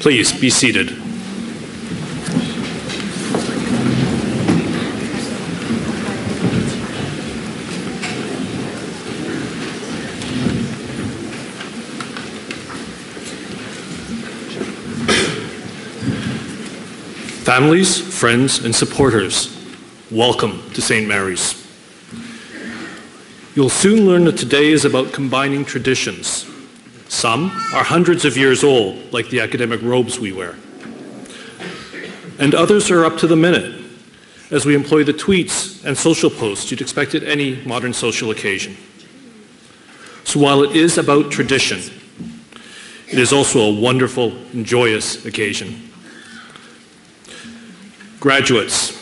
Please be seated. Families, friends, and supporters, welcome to St. Mary's. You'll soon learn that today is about combining traditions. Some are hundreds of years old, like the academic robes we wear. And others are up to the minute, as we employ the tweets and social posts you'd expect at any modern social occasion. So while it is about tradition, it is also a wonderful and joyous occasion. Graduates,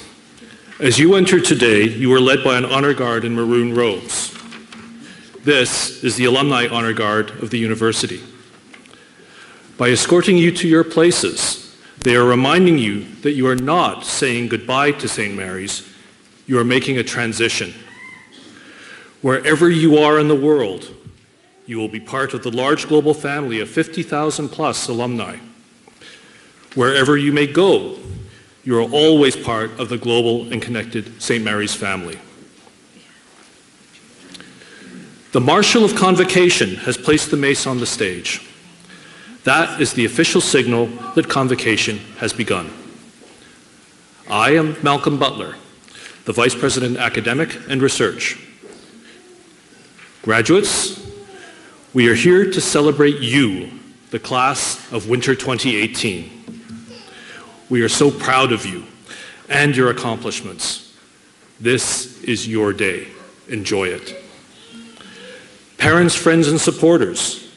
as you enter today, you are led by an honor guard in maroon robes. This is the Alumni Honor Guard of the university. By escorting you to your places, they are reminding you that you are not saying goodbye to St. Mary's, you are making a transition. Wherever you are in the world, you will be part of the large global family of 50,000 plus alumni. Wherever you may go, you are always part of the global and connected St. Mary's family. The Marshal of Convocation has placed the mace on the stage. That is the official signal that Convocation has begun. I am Malcolm Butler, the Vice President Academic and Research. Graduates, we are here to celebrate you, the class of Winter 2018. We are so proud of you and your accomplishments. This is your day. Enjoy it. Parents, friends, and supporters,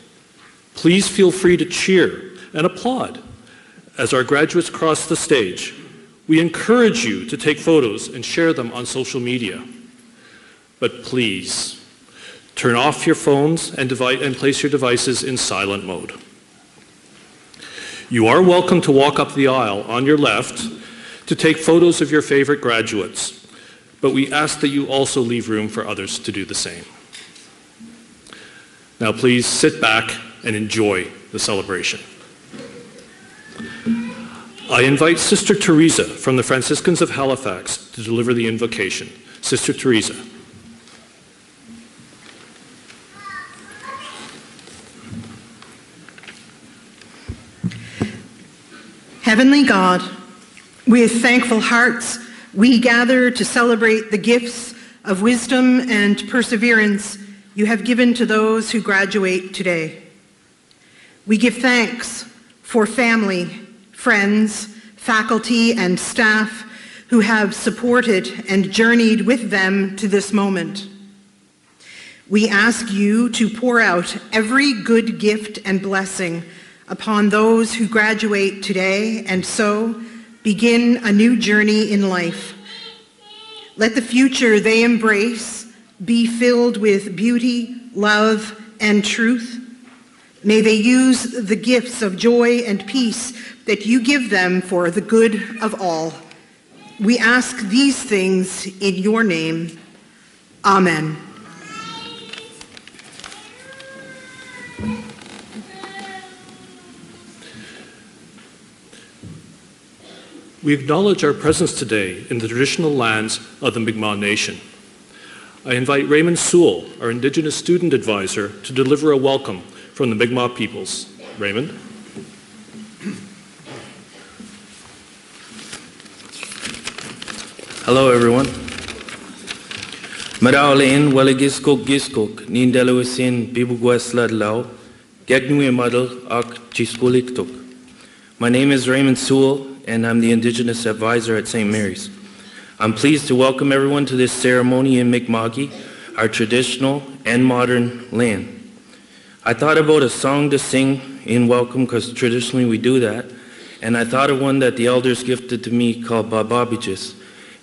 please feel free to cheer and applaud as our graduates cross the stage. We encourage you to take photos and share them on social media. But please, turn off your phones and place your devices in silent mode. You are welcome to walk up the aisle on your left to take photos of your favorite graduates, but we ask that you also leave room for others to do the same. Now please sit back and enjoy the celebration. I invite Sister Teresa from the Franciscans of Halifax to deliver the invocation. Sister Teresa. Heavenly God, with thankful hearts, we gather to celebrate the gifts of wisdom and perseverance you have given to those who graduate today. We give thanks for family, friends, faculty, and staff who have supported and journeyed with them to this moment. We ask you to pour out every good gift and blessing upon those who graduate today and so begin a new journey in life. Let the future they embrace be filled with beauty, love, and truth. May they use the gifts of joy and peace that you give them for the good of all. We ask these things in your name. Amen. We acknowledge our presence today in the traditional lands of the Mi'kmaq Nation. I invite Raymond Sewell, our Indigenous Student Advisor, to deliver a welcome from the Mi'kmaq peoples. Raymond. Hello, everyone. Maraulain walagiskok giskok nindelawisin bibugwesladlau gegnue madal ak chiskuliktok. My name is Raymond Sewell, and I'm the Indigenous Advisor at St. Mary's. I'm pleased to welcome everyone to this ceremony in Mi'kmaqi, our traditional and modern land. I thought about a song to sing in welcome because traditionally we do that, and I thought of one that the elders gifted to me called Bababijis.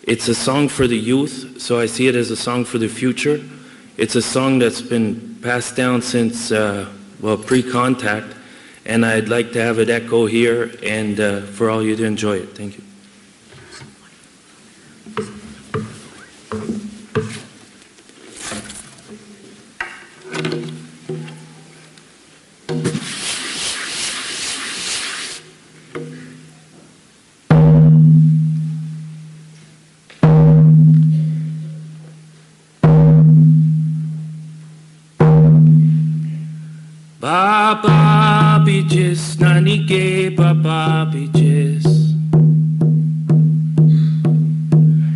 It's a song for the youth, so I see it as a song for the future. It's a song that's been passed down since, pre-contact, and I'd like to have it echo here and for all you to enjoy it. Thank you. Baba bitches, nanike baba bitches.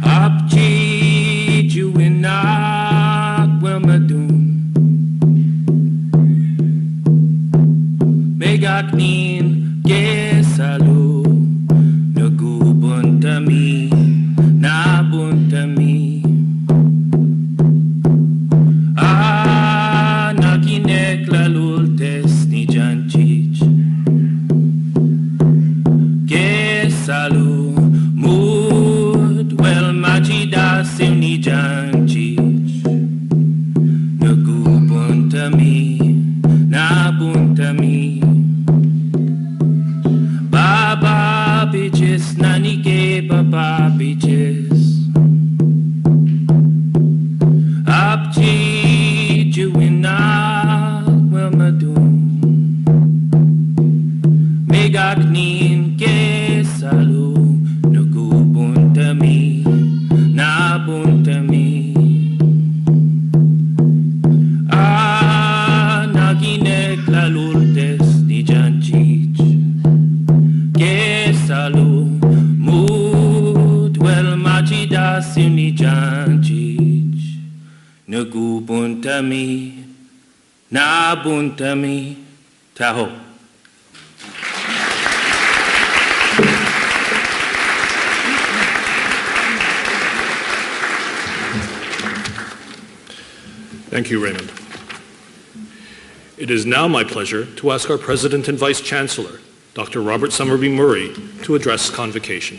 Upchi juinak wilmadun. Megaknin gesalu. Nagubuntami, nabuntami. Nakinek lalultes ni janchich. Gesalu, mood, well majidasim ni janchich. Nagubuntami, nabuntami. Baba bitches, nanike baba bitches. Upchi juina wilmadun. Megaknin kesalu nugubuntami nabuntami. Naginek lalultes ni janchich. Kesalu mood well majidasim ni janchich. Nagubuntami nabuntami taho. Thank you, Raymond. It is now my pleasure to ask our President and Vice Chancellor, Dr. Robert Summerby Murray, to address Convocation.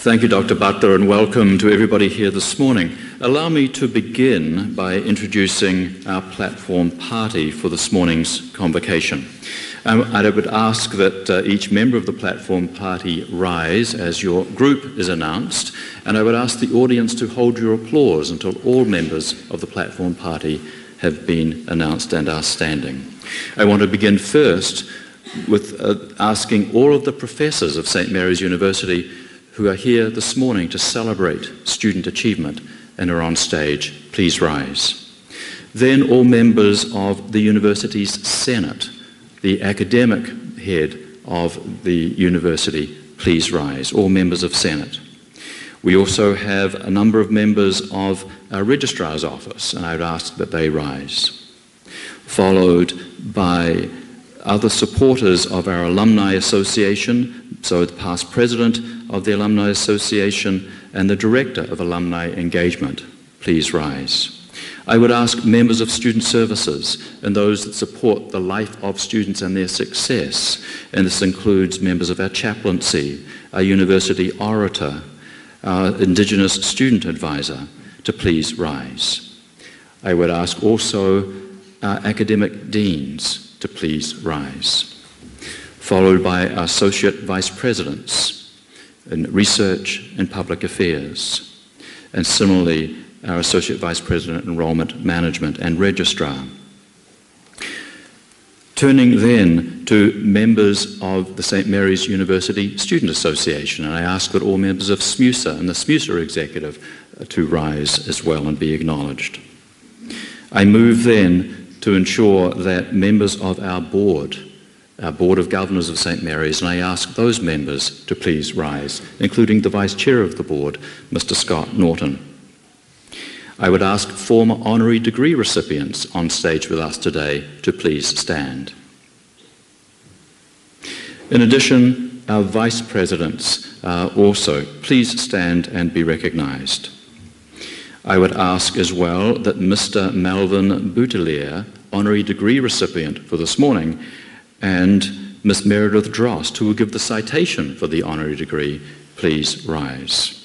Thank you, Dr. Butler, and welcome to everybody here this morning. Allow me to begin by introducing our platform party for this morning's convocation. I would ask that each member of the platform party rise as your group is announced, and I would ask the audience to hold your applause until all members of the platform party have been announced and are standing. I want to begin first with asking all of the professors of St. Mary's University who are here this morning to celebrate student achievement and are on stage, please rise. Then all members of the university's Senate, the academic head of the university, please rise, all members of Senate. We also have a number of members of our Registrar's Office, and I would ask that they rise. Followed by other supporters of our Alumni Association, so the past president of the Alumni Association and the director of Alumni Engagement, please rise. I would ask members of student services and those that support the life of students and their success, and this includes members of our chaplaincy, our university orator, our Indigenous student advisor, to please rise. I would ask also our academic deans to please rise, followed by our associate vice presidents in research and public affairs, and similarly our Associate Vice President, Enrollment Management and Registrar. Turning then to members of the St. Mary's University Student Association, and I ask that all members of SMUSA and the SMUSA executive to rise as well and be acknowledged. I move then to ensure that members of our Board of Governors of St. Mary's, and I ask those members to please rise, including the Vice Chair of the Board, Mr. Scott Norton. I would ask former honorary degree recipients on stage with us today to please stand. In addition, our vice presidents also please stand and be recognised. I would ask as well that Mr. Melvin Boutelier, honorary degree recipient for this morning, and Miss Meredith Drost, who will give the citation for the honorary degree, please rise.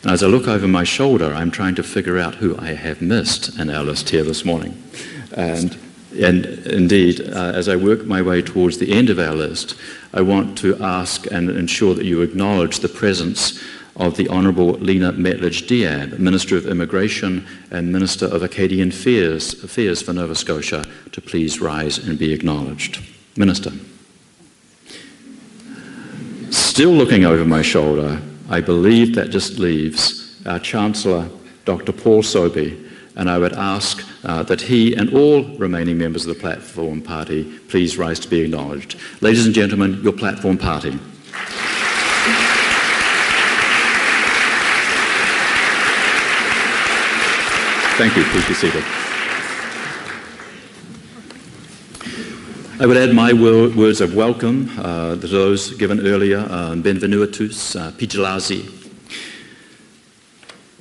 And as I look over my shoulder, I'm trying to figure out who I have missed in our list here this morning. And indeed, as I work my way towards the end of our list, I want to ask and ensure that you acknowledge the presence of the Honourable Lena Metledge-Diab, Minister of Immigration and Minister of Acadian Affairs for Nova Scotia, to please rise and be acknowledged. Minister. Still looking over my shoulder, I believe that just leaves our Chancellor, Dr. Paul Sobey, and I would ask that he and all remaining members of the Platform Party please rise to be acknowledged. Ladies and gentlemen, your Platform Party. Thank you. Please be seated. I would add my words of welcome to those given earlier. Benvenue a tous, Pijalazi.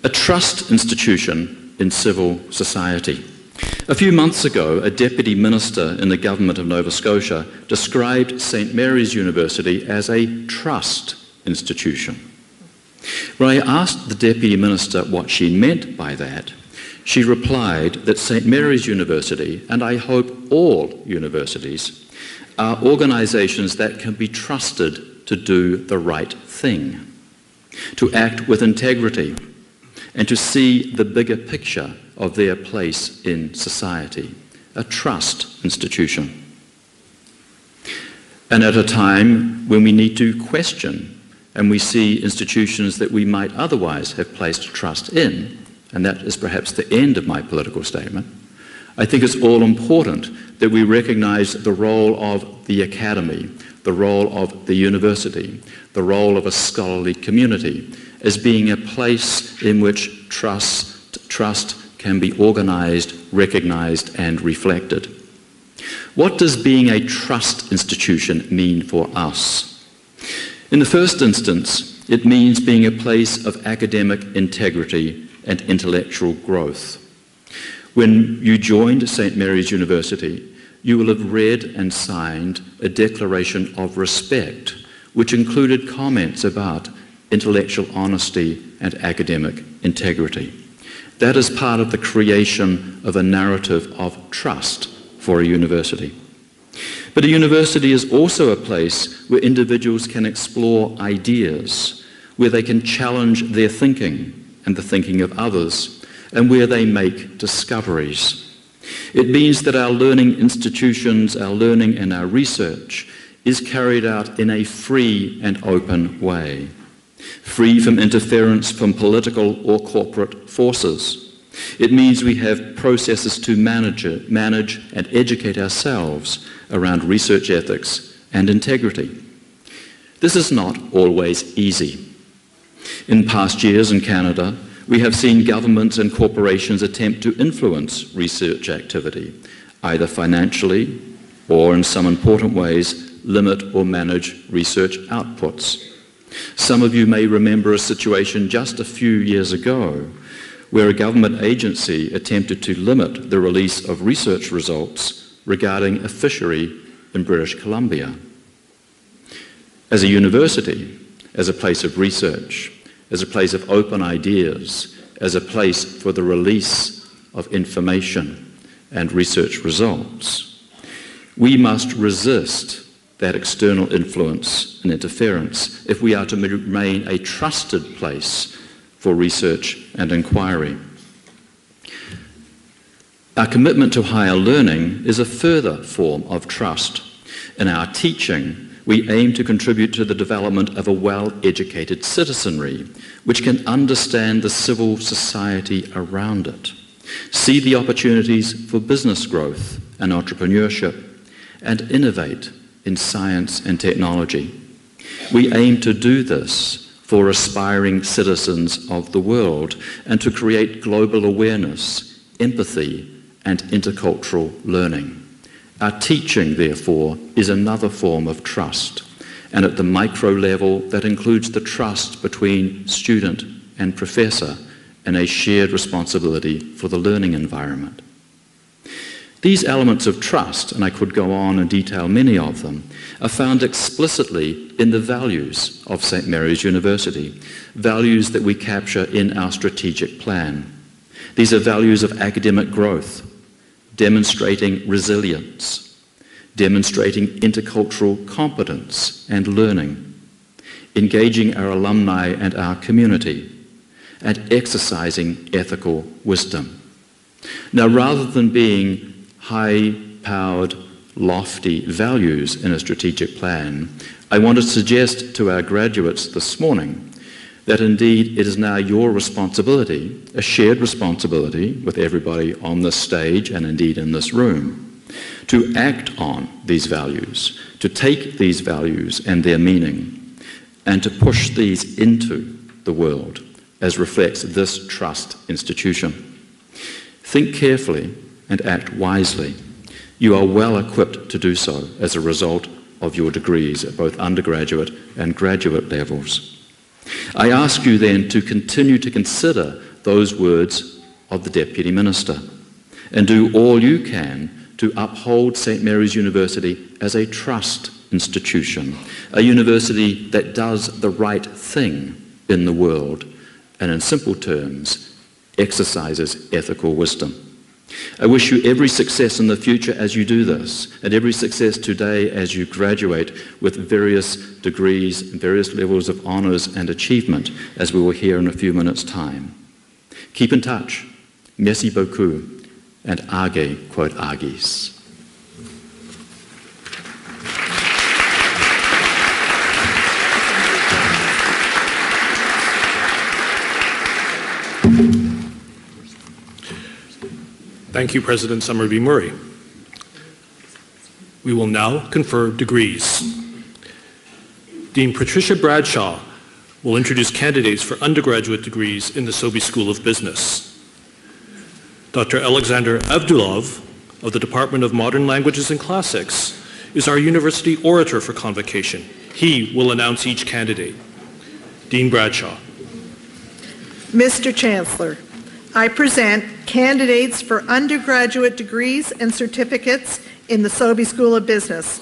A trust institution in civil society. A few months ago, a deputy minister in the government of Nova Scotia described St. Mary's University as a trust institution. When I asked the deputy minister what she meant by that, she replied that St. Mary's University, and I hope all universities, are organisations that can be trusted to do the right thing, to act with integrity, and to see the bigger picture of their place in society, a trust institution. And at a time when we need to question and we see institutions that we might otherwise have placed trust in, and that is perhaps the end of my political statement, I think it's all important that we recognise the role of the academy, the role of the university, the role of a scholarly community as being a place in which trust can be organised, recognised and reflected. What does being a trust institution mean for us? In the first instance, it means being a place of academic integrity and intellectual growth. When you joined St. Mary's University, you will have read and signed a declaration of respect, which included comments about intellectual honesty and academic integrity. That is part of the creation of a narrative of trust for a university. But a university is also a place where individuals can explore ideas, where they can challenge their thinking and the thinking of others, and where they make discoveries. It means that our learning institutions, our learning and our research is carried out in a free and open way, free from interference from political or corporate forces. It means we have processes to manage and educate ourselves around research ethics and integrity. This is not always easy. In past years in Canada, we have seen governments and corporations attempt to influence research activity, either financially or in some important ways limit or manage research outputs. Some of you may remember a situation just a few years ago where a government agency attempted to limit the release of research results regarding a fishery in British Columbia. As a university, as a place of research, as a place of open ideas, as a place for the release of information and research results, we must resist that external influence and interference if we are to remain a trusted place for research and inquiry. Our commitment to higher learning is a further form of trust. In our teaching, we aim to contribute to the development of a well-educated citizenry, which can understand the civil society around it, see the opportunities for business growth and entrepreneurship, and innovate in science and technology. We aim to do this for aspiring citizens of the world and to create global awareness, empathy, and intercultural learning. Our teaching, therefore, is another form of trust, and at the micro level that includes the trust between student and professor and a shared responsibility for the learning environment. These elements of trust, and I could go on and detail many of them, are found explicitly in the values of St. Mary's University, values that we capture in our strategic plan. These are values of academic growth, demonstrating resilience, demonstrating intercultural competence and learning, engaging our alumni and our community, and exercising ethical wisdom. Now, rather than being high-powered, lofty values in a strategic plan, I want to suggest to our graduates this morning that indeed it is now your responsibility, a shared responsibility with everybody on this stage and indeed in this room, to act on these values, to take these values and their meaning, and to push these into the world as reflects this trust institution. Think carefully and act wisely. You are well equipped to do so as a result of your degrees at both undergraduate and graduate levels. I ask you then to continue to consider those words of the Deputy Minister and do all you can to uphold St. Mary's University as a trust institution, a university that does the right thing in the world and, in simple terms, exercises ethical wisdom. I wish you every success in the future as you do this, and every success today as you graduate with various degrees and various levels of honours and achievement, as we will hear in a few minutes' time. Keep in touch. Merci beaucoup, and age quod agis. Thank you, President Summerby Murray. We will now confer degrees. Dean Patricia Bradshaw will introduce candidates for undergraduate degrees in the Sobey School of Business. Dr. Alexander Avdulov of the Department of Modern Languages and Classics is our university orator for Convocation. He will announce each candidate. Dean Bradshaw. Mr. Chancellor, I present candidates for undergraduate degrees and certificates in the Sobey School of Business.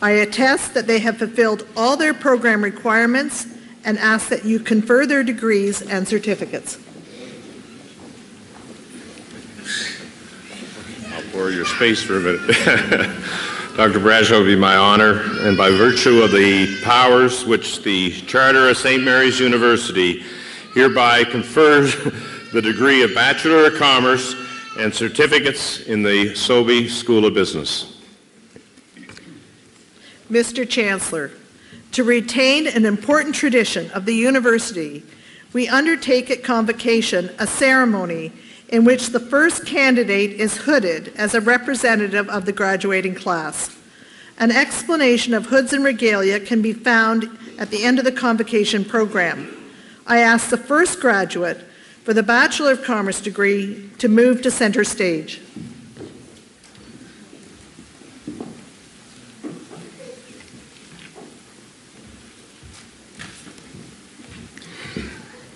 I attest that they have fulfilled all their program requirements and ask that you confer their degrees and certificates. I'll borrow your space for a minute. Dr. Bradshaw, it will be my honor, and by virtue of the powers which the Charter of St. Mary's University hereby confers the degree of Bachelor of Commerce and certificates in the Sobey School of Business. Mr. Chancellor, to retain an important tradition of the university, we undertake at Convocation a ceremony in which the first candidate is hooded as a representative of the graduating class. An explanation of hoods and regalia can be found at the end of the Convocation program. I ask the first graduate for the Bachelor of Commerce degree to move to center stage.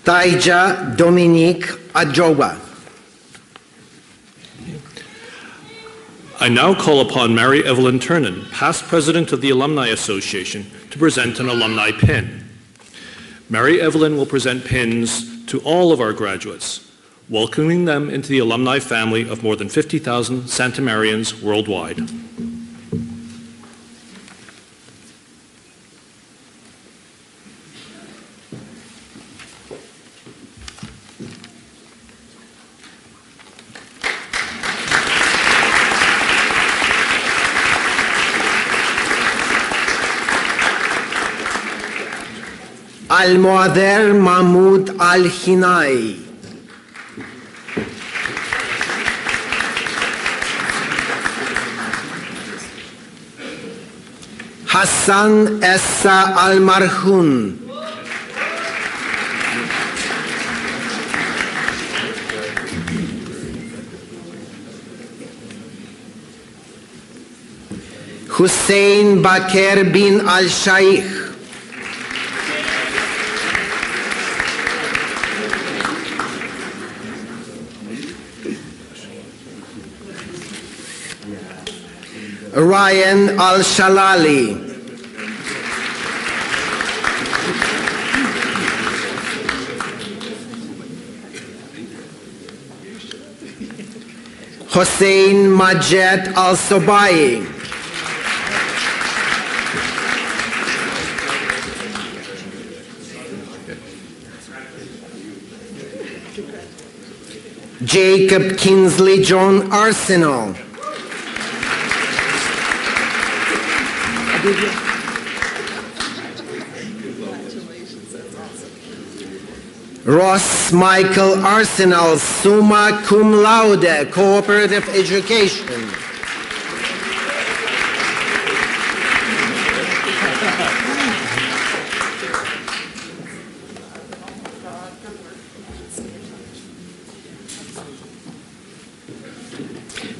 Taija Dominique Adjoba. I now call upon Mary Evelyn Ternan, past president of the Alumni Association, to present an alumni pin. Mary Evelyn will present pins to all of our graduates, welcoming them into the alumni family of more than 50,000 Santa Marians worldwide. Al-Muader Mahmoud Al-Hinai. Hassan Essa Al-Marhun. Hussein Bakr bin Al-Shaykh. Ryan Al-Shalali. Hossein Majed Al-Sobai. Jacob Kinsley John Arsenal. Ross Michael Arsenal, summa cum laude, cooperative education.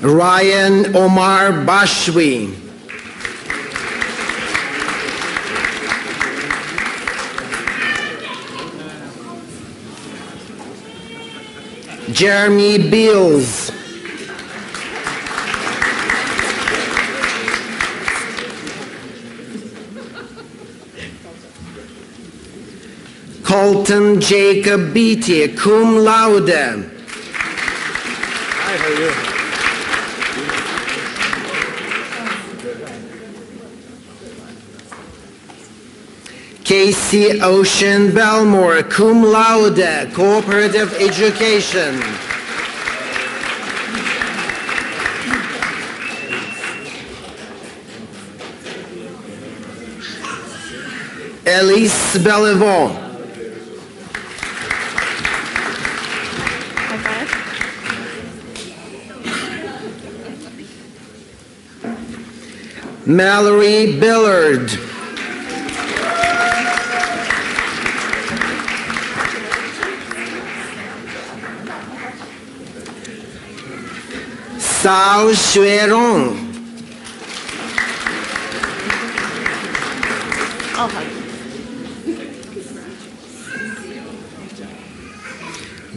Ryan Omar Bashwi. Jeremy Beals. Colton Jacob Beatty, cum laude. Hi, how are you? Casey Ocean Belmore, cum laude, cooperative education. Elise Bellevaux. Mallory Billard. Sao Xuerong.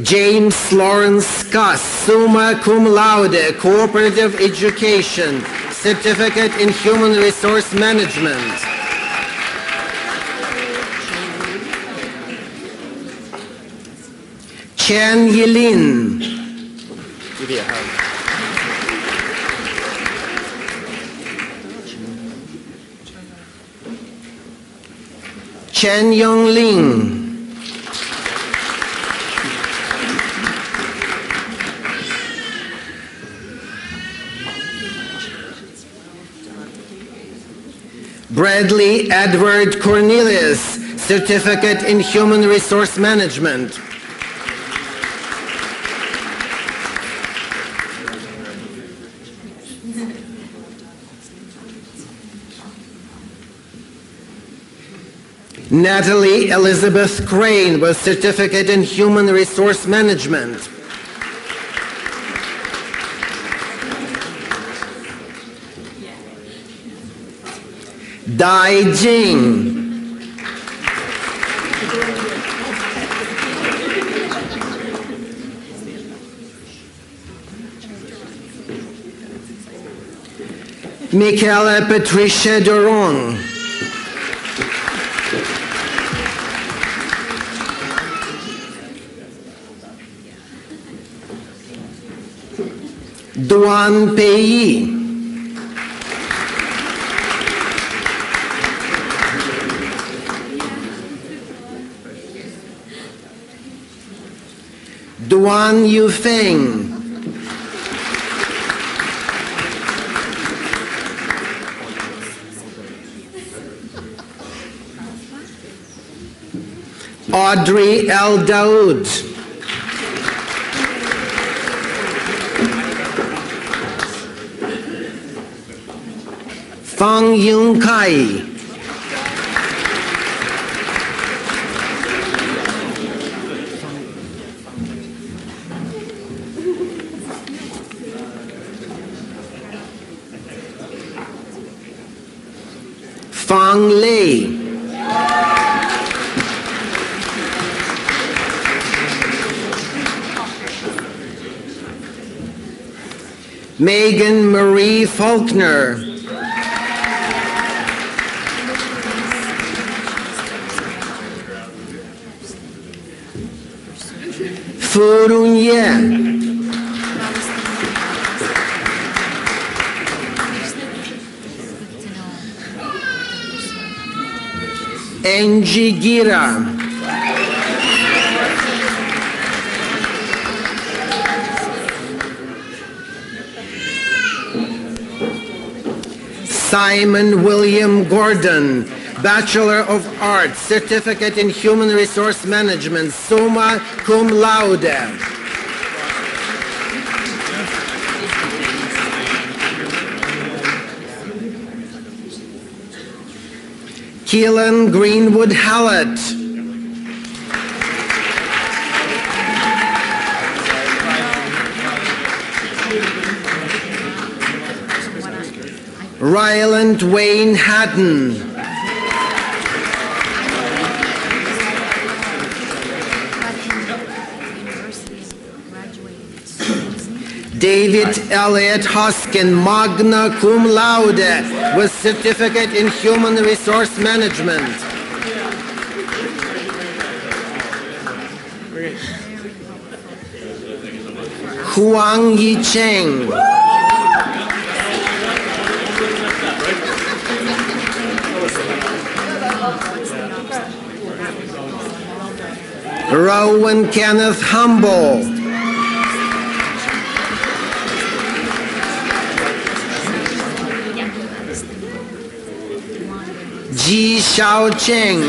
James Lawrence Cuss, summa cum laude, cooperative education, certificate in human resource management. Chen Yilin. Give you a hug. Chen Yongling. Bradley Edward Cornelius, certificate in human resource management. Natalie Elizabeth Crane with certificate in human resource management. Dai Jing. Michaela Patricia Doron. Duan Pei. Duan Yufeng. Audrey L. Daoud. Fang Yun Kai. Fang Lei. Megan Marie Faulkner. Fu Runye. Angie Gira. Simon William Gordon, Bachelor of Arts, Certificate in Human Resource Management, summa cum laude. Keelan Greenwood Hallett. Ryland Wayne Hatton. David Elliott Hoskin, magna cum laude, with certificate in human resource management. Huang Yi Cheng. Rowan Kenneth Humble. Ji Xiao Cheng.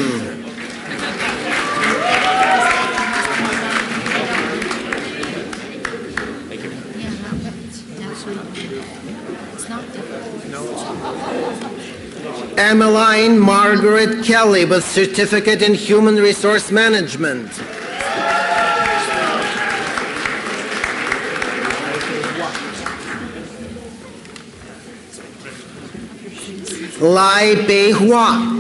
Emmeline Margaret Kelly with certificate in human resource management. Lai Bei Hua.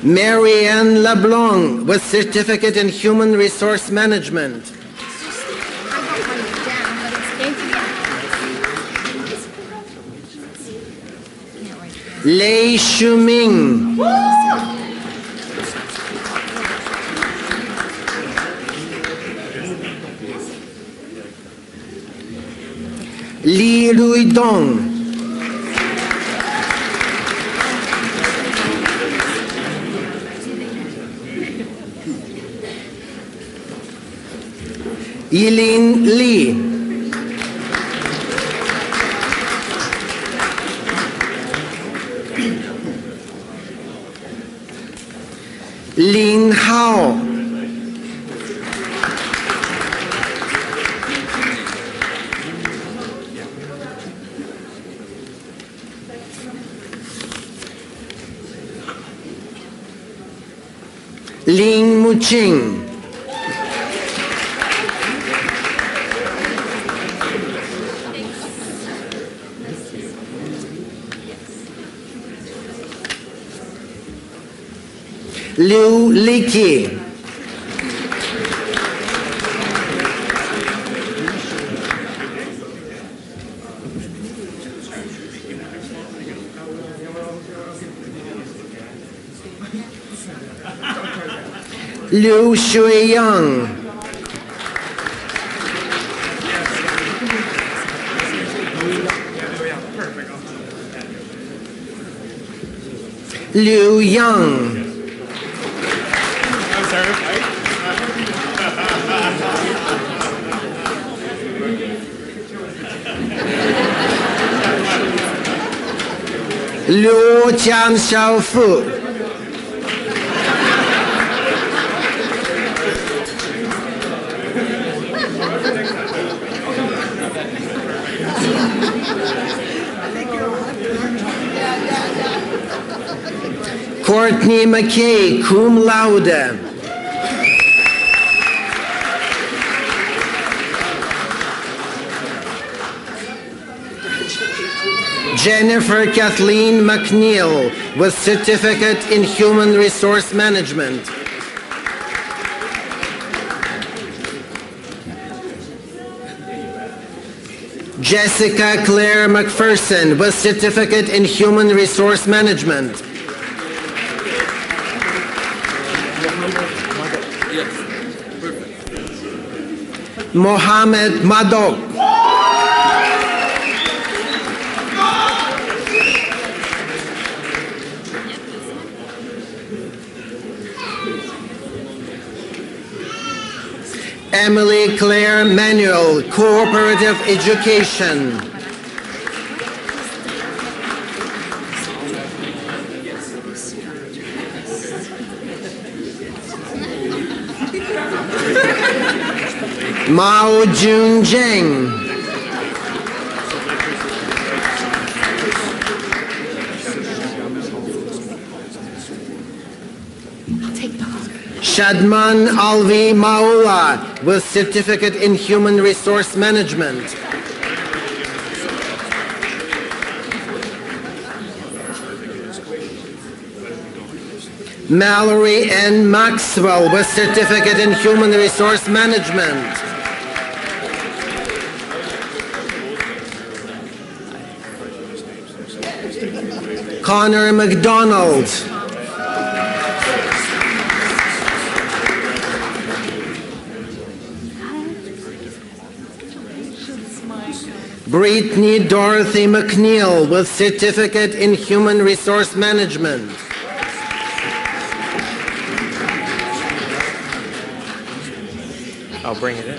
Marianne LeBlanc with certificate in human resource management. Lei Shuming. Li Ruidong. Eileen Lee. Lin Hao. Lin Muqing. Liu Liki. Liu Shuiyang. Liu Yang. Liu Jian Xiaofu. Courtney McKay, cum laude. Jennifer Kathleen McNeil with certificate in human resource management. Jessica Claire McPherson with certificate in human resource management. Mohammed Madok. Emily Claire Manuel, Cooperative Education. Mao Jun Zheng. Shadman Alvi Maula with Certificate in Human Resource Management. Mallory N. Maxwell with Certificate in Human Resource Management. Connor McDonald. Brittany Dorothy McNeil with Certificate in Human Resource Management. I'll bring it in.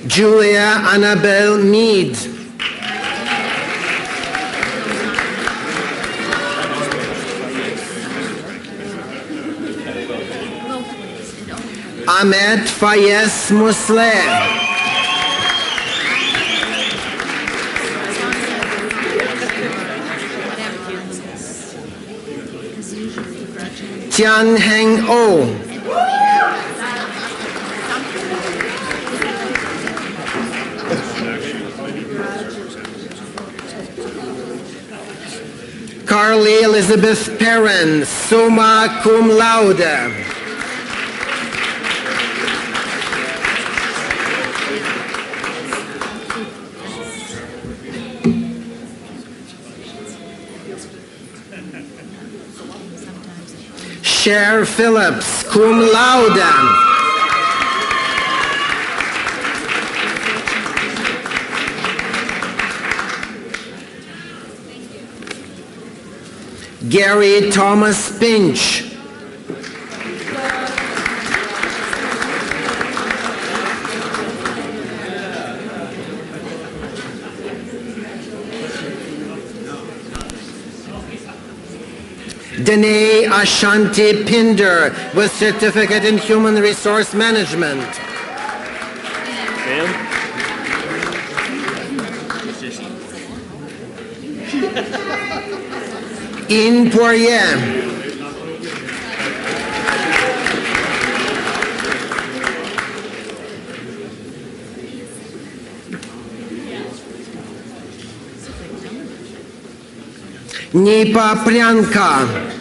Julia Annabelle Mead. Ahmed Fayez Musleh. Tian Heng Oh. Carly Elizabeth Perrin, summa cum laude. Cher Phillips, cum laude. Gary Thomas Pinch. Danae Ashanti Pinder with Certificate in Human Resource Management. In Poirier. Nipa Priyanka.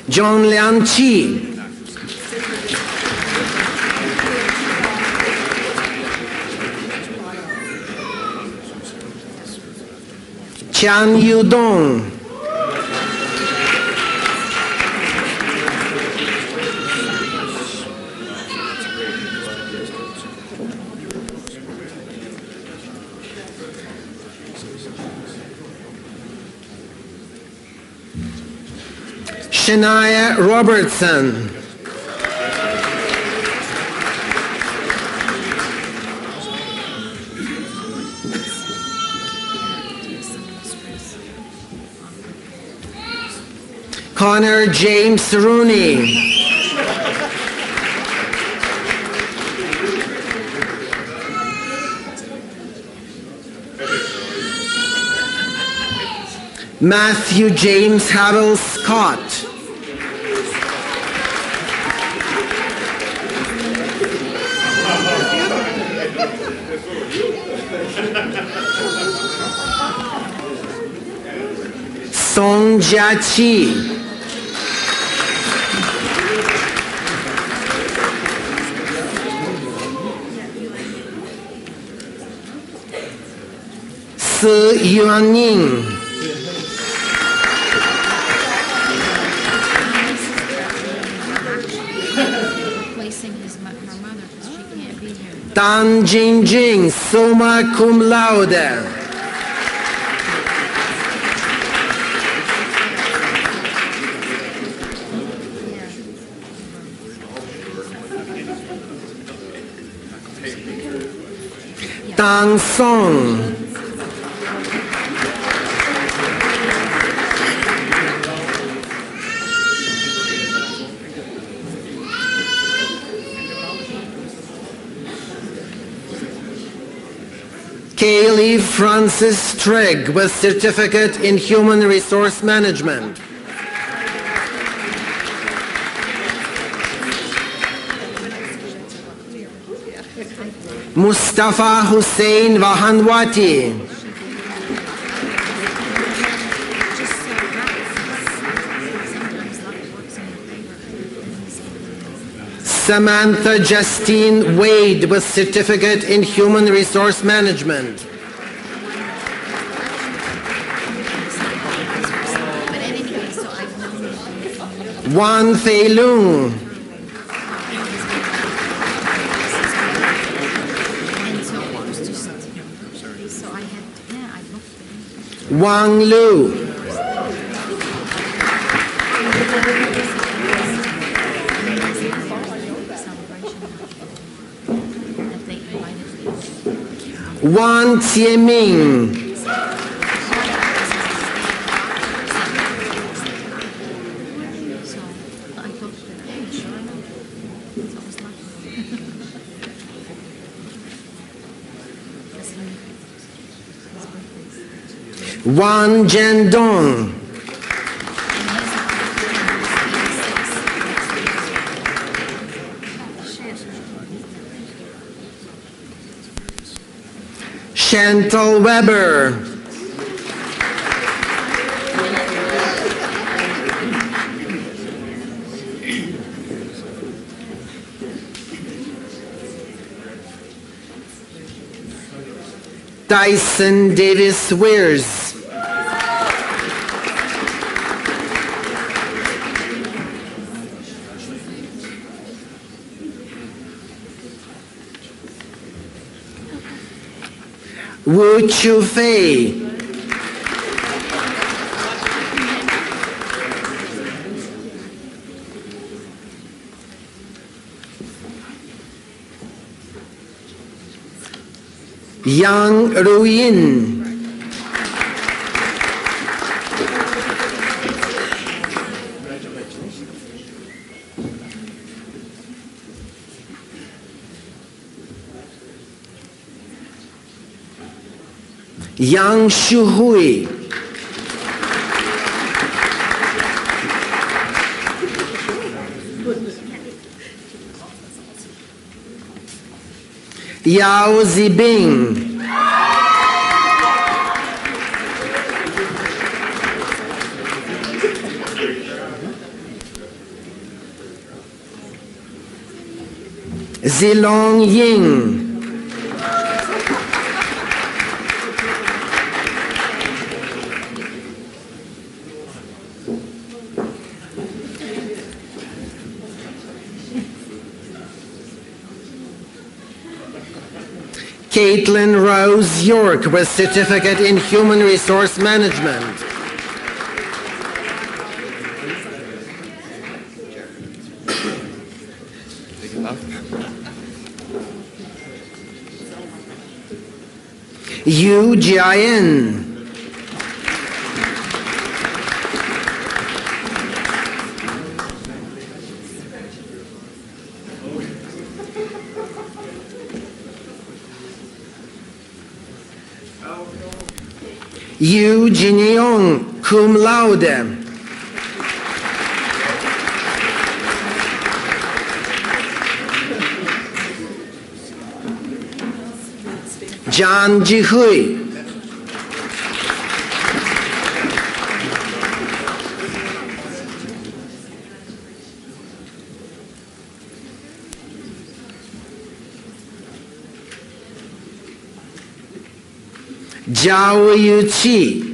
John Lian Chi. Chan Yu Dong. Shania Robertson. Connor James Rooney. Matthew James Havel Scott. Song Jia Chi. Si Yuaning. missing her mother because she can't be here. Tan Jingjing, summa cum laude. Tang Song. Kaylee Francis Trigg with Certificate in Human Resource Management. Mustafa Hussein Vahanwati. Samantha Justine Wade with Certificate in Human Resource Management. Wan Fei Lung. Wang Lu. Wan Jieming. Wan Jiandong. Chantal Weber. Dyson Davis Weirs. Wu Chu Fei. Yang Ruyin. Yang Shuhui. Yao Zibing. Zilong Ying. Caitlin Rose York with Certificate in Human Resource Management. Yu Jian. Yu Jinyong, cum laude. Zhang Jihui. Zhao Yuqi.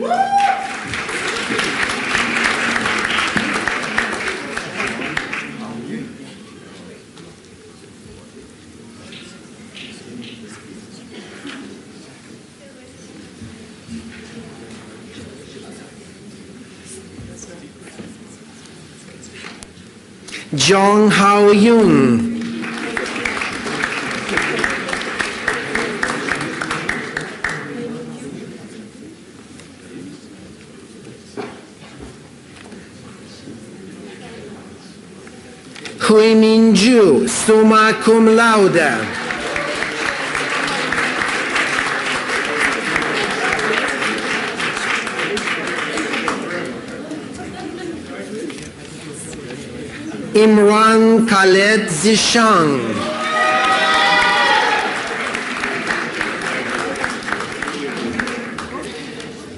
Jong Hao Yoon. Hui Min Ju, summa cum laude. Imran Khaled Zishang.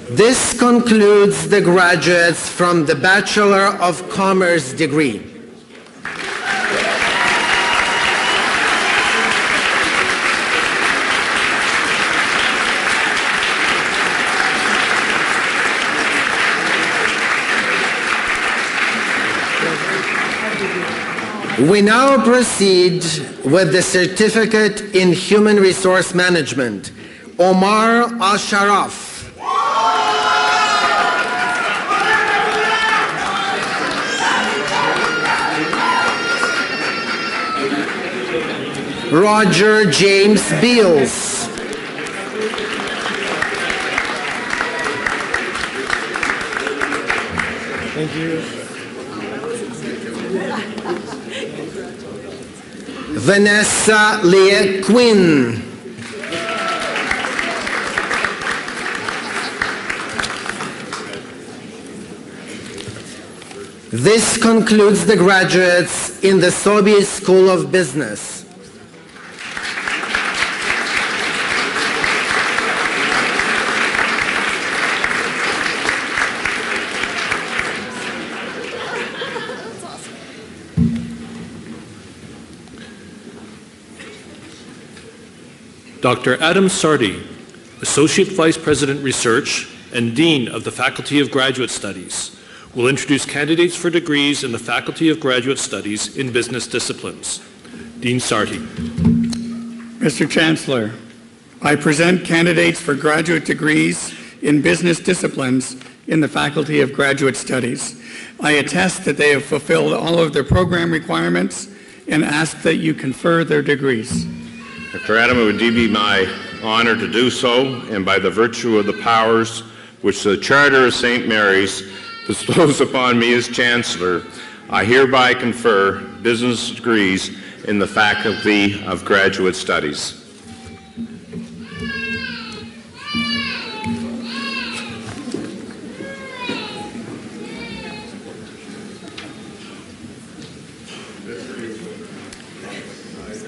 This concludes the graduates from the Bachelor of Commerce degree. We now proceed with the Certificate in Human Resource Management. Omar Al-Sharaf. Roger James Beals. Thank you. Vanessa Leah Quinn. This concludes the graduates in the Sobi School of Business. Dr. Adam Sardi, Associate Vice President Research and Dean of the Faculty of Graduate Studies, will introduce candidates for degrees in the Faculty of Graduate Studies in Business Disciplines. Dean Sardi. Mr. Chancellor, I present candidates for graduate degrees in business disciplines in the Faculty of Graduate Studies. I attest that they have fulfilled all of their program requirements and ask that you confer their degrees. Dr. Adam, it would be my honor to do so, and by the virtue of the powers which the Charter of St. Mary's bestows upon me as Chancellor, I hereby confer business degrees in the Faculty of Graduate Studies.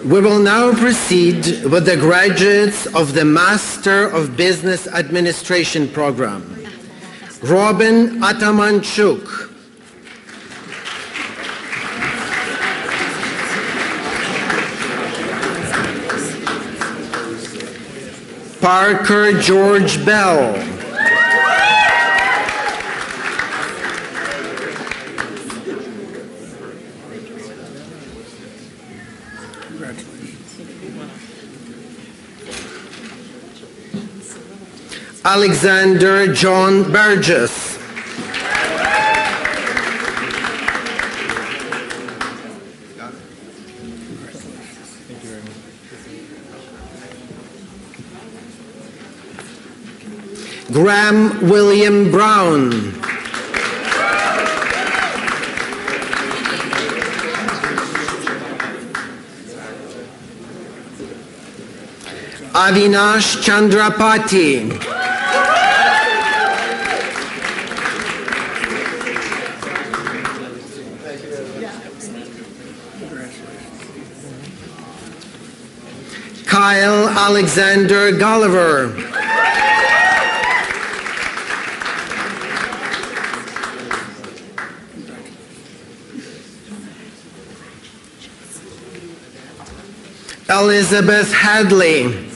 We will now proceed with the graduates of the Master of Business Administration program. Robin Atamanchuk. Parker George Bell. Alexander John Burgess. Graham William Brown. Avinash Chandrapati. Kyle Alexander Gulliver. Elizabeth Hadley.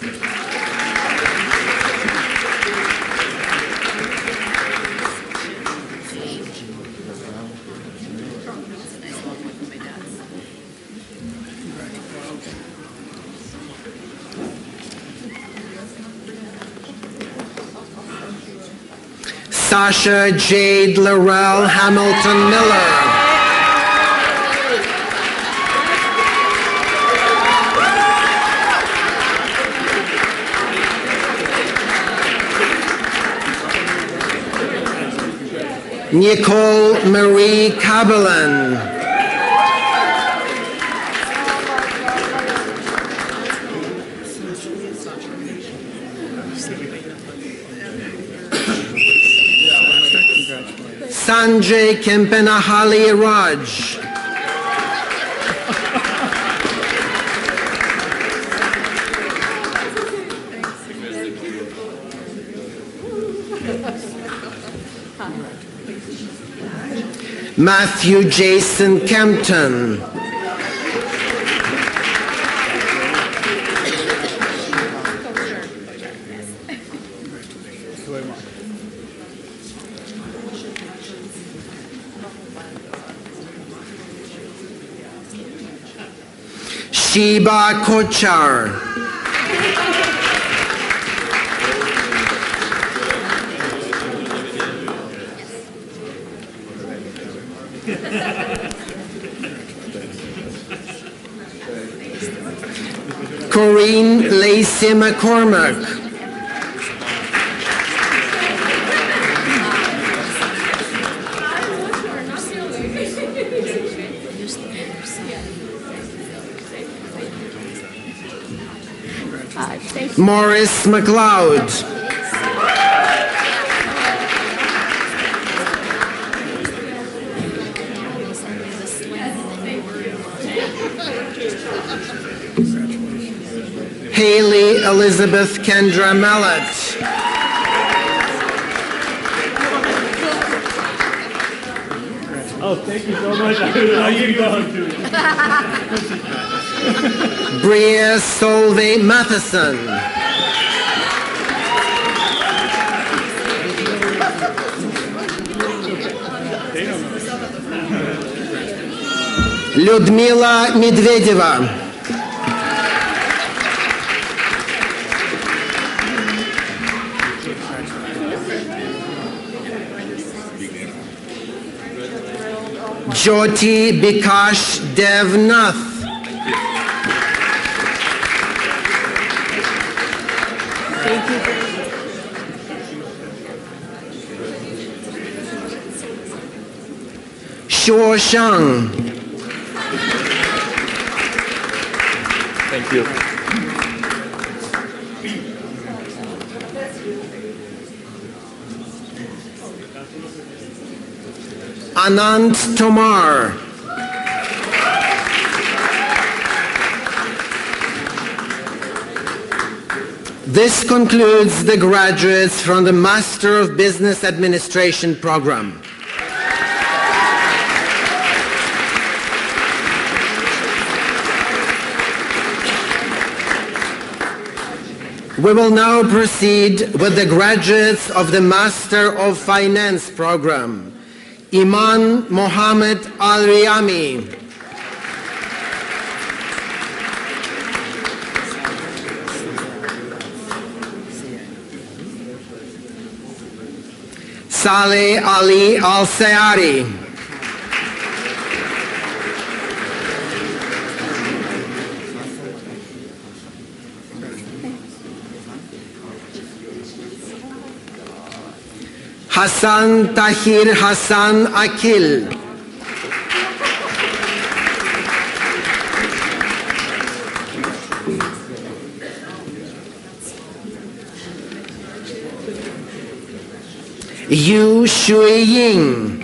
Sasha Jade Laurel Hamilton Miller. Nicole Marie Kabelan. Sanjay Kempenahali Raj. Matthew Jason Kempton. Shiba Kochar. Corinne Lacey McCormick. Morris McLeod. Haley Elizabeth Kendra Mallet. Oh, thank you so much. I keep going too. Bria Solveig Matheson. Людмила Медведева. Jyoti Bikash Devnath. Shuo Shang. Thank you. Anant Tomar. This concludes the graduates from the Master of Business Administration program. We will now proceed with the graduates of the Master of Finance program. Iman Mohammed Al-Riyami. Saleh Ali Al-Sayari. Hassan Tahir Hassan Akil. Yu Shui Ying.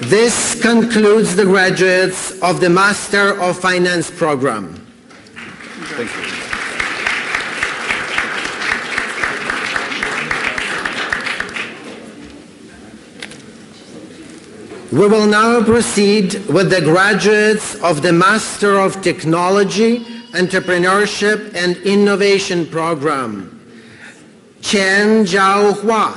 This concludes the graduates of the Master of Finance program. Thank you. We will now proceed with the graduates of the Master of Technology, Entrepreneurship and Innovation program. Chen Zhao Hua.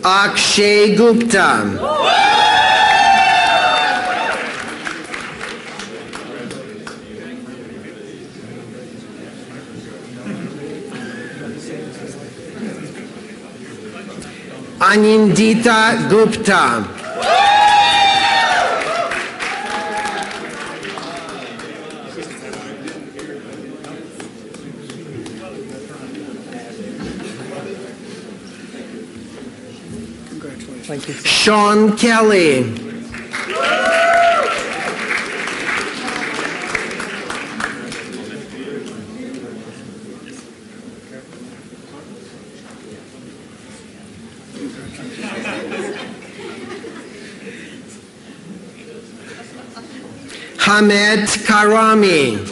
Akshay Gupta. Anindita Gupta. Thank you. Sean Kelly. Hamed Karami.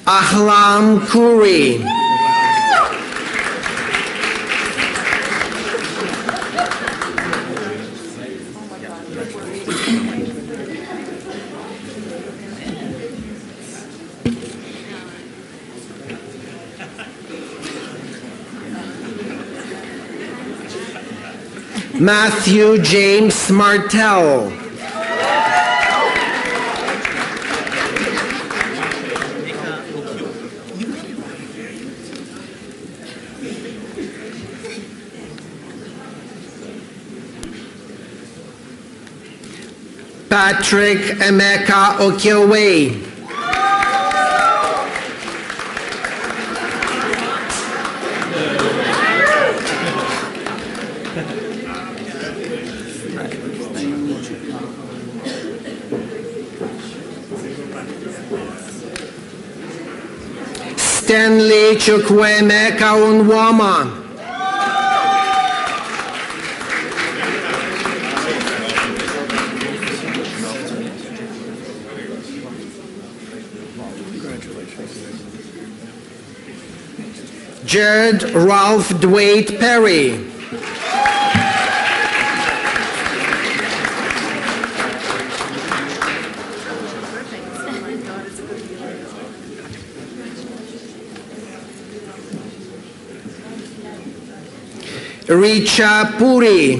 Ahlam Kuri. Matthew James Martell. Patrick Emeka Okiewe. Stanley Chukwuemeka Unwama. Jared Ralph Dwight Perry. Richa Puri.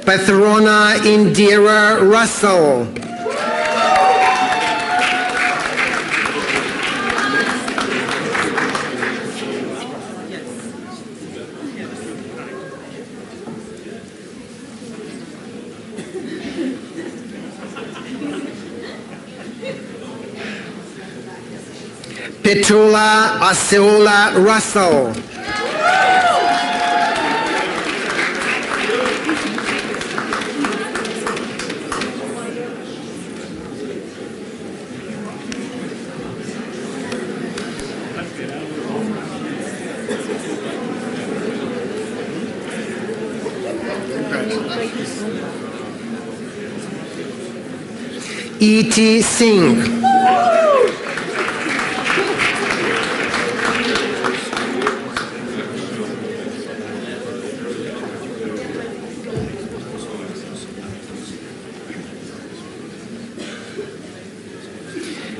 Pathrona Indira Russell. Petula Aseola Russell. E.T. Singh.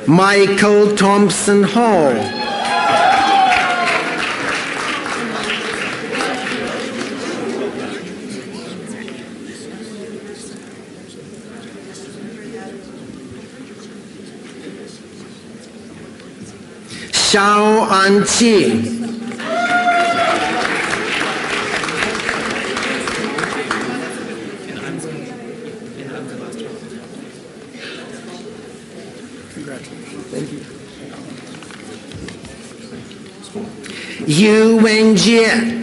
Michael Thompson Hall. Xiao Anqi. Yu Wenjie.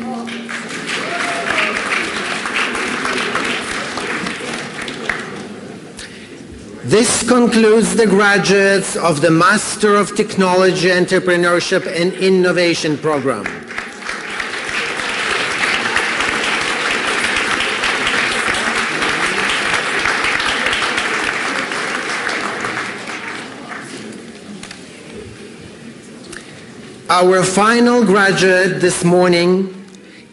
This concludes the graduates of the Master of Technology, Entrepreneurship and Innovation program. Our final graduate this morning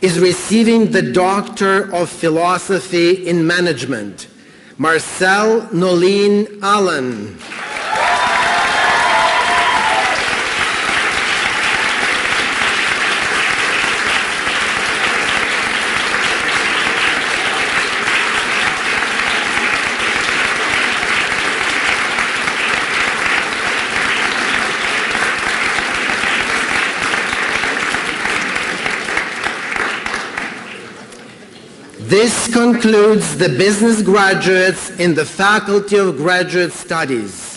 is receiving the Doctor of Philosophy in Management, Marcel Nolene Allen. This concludes the business graduates in the Faculty of Graduate Studies.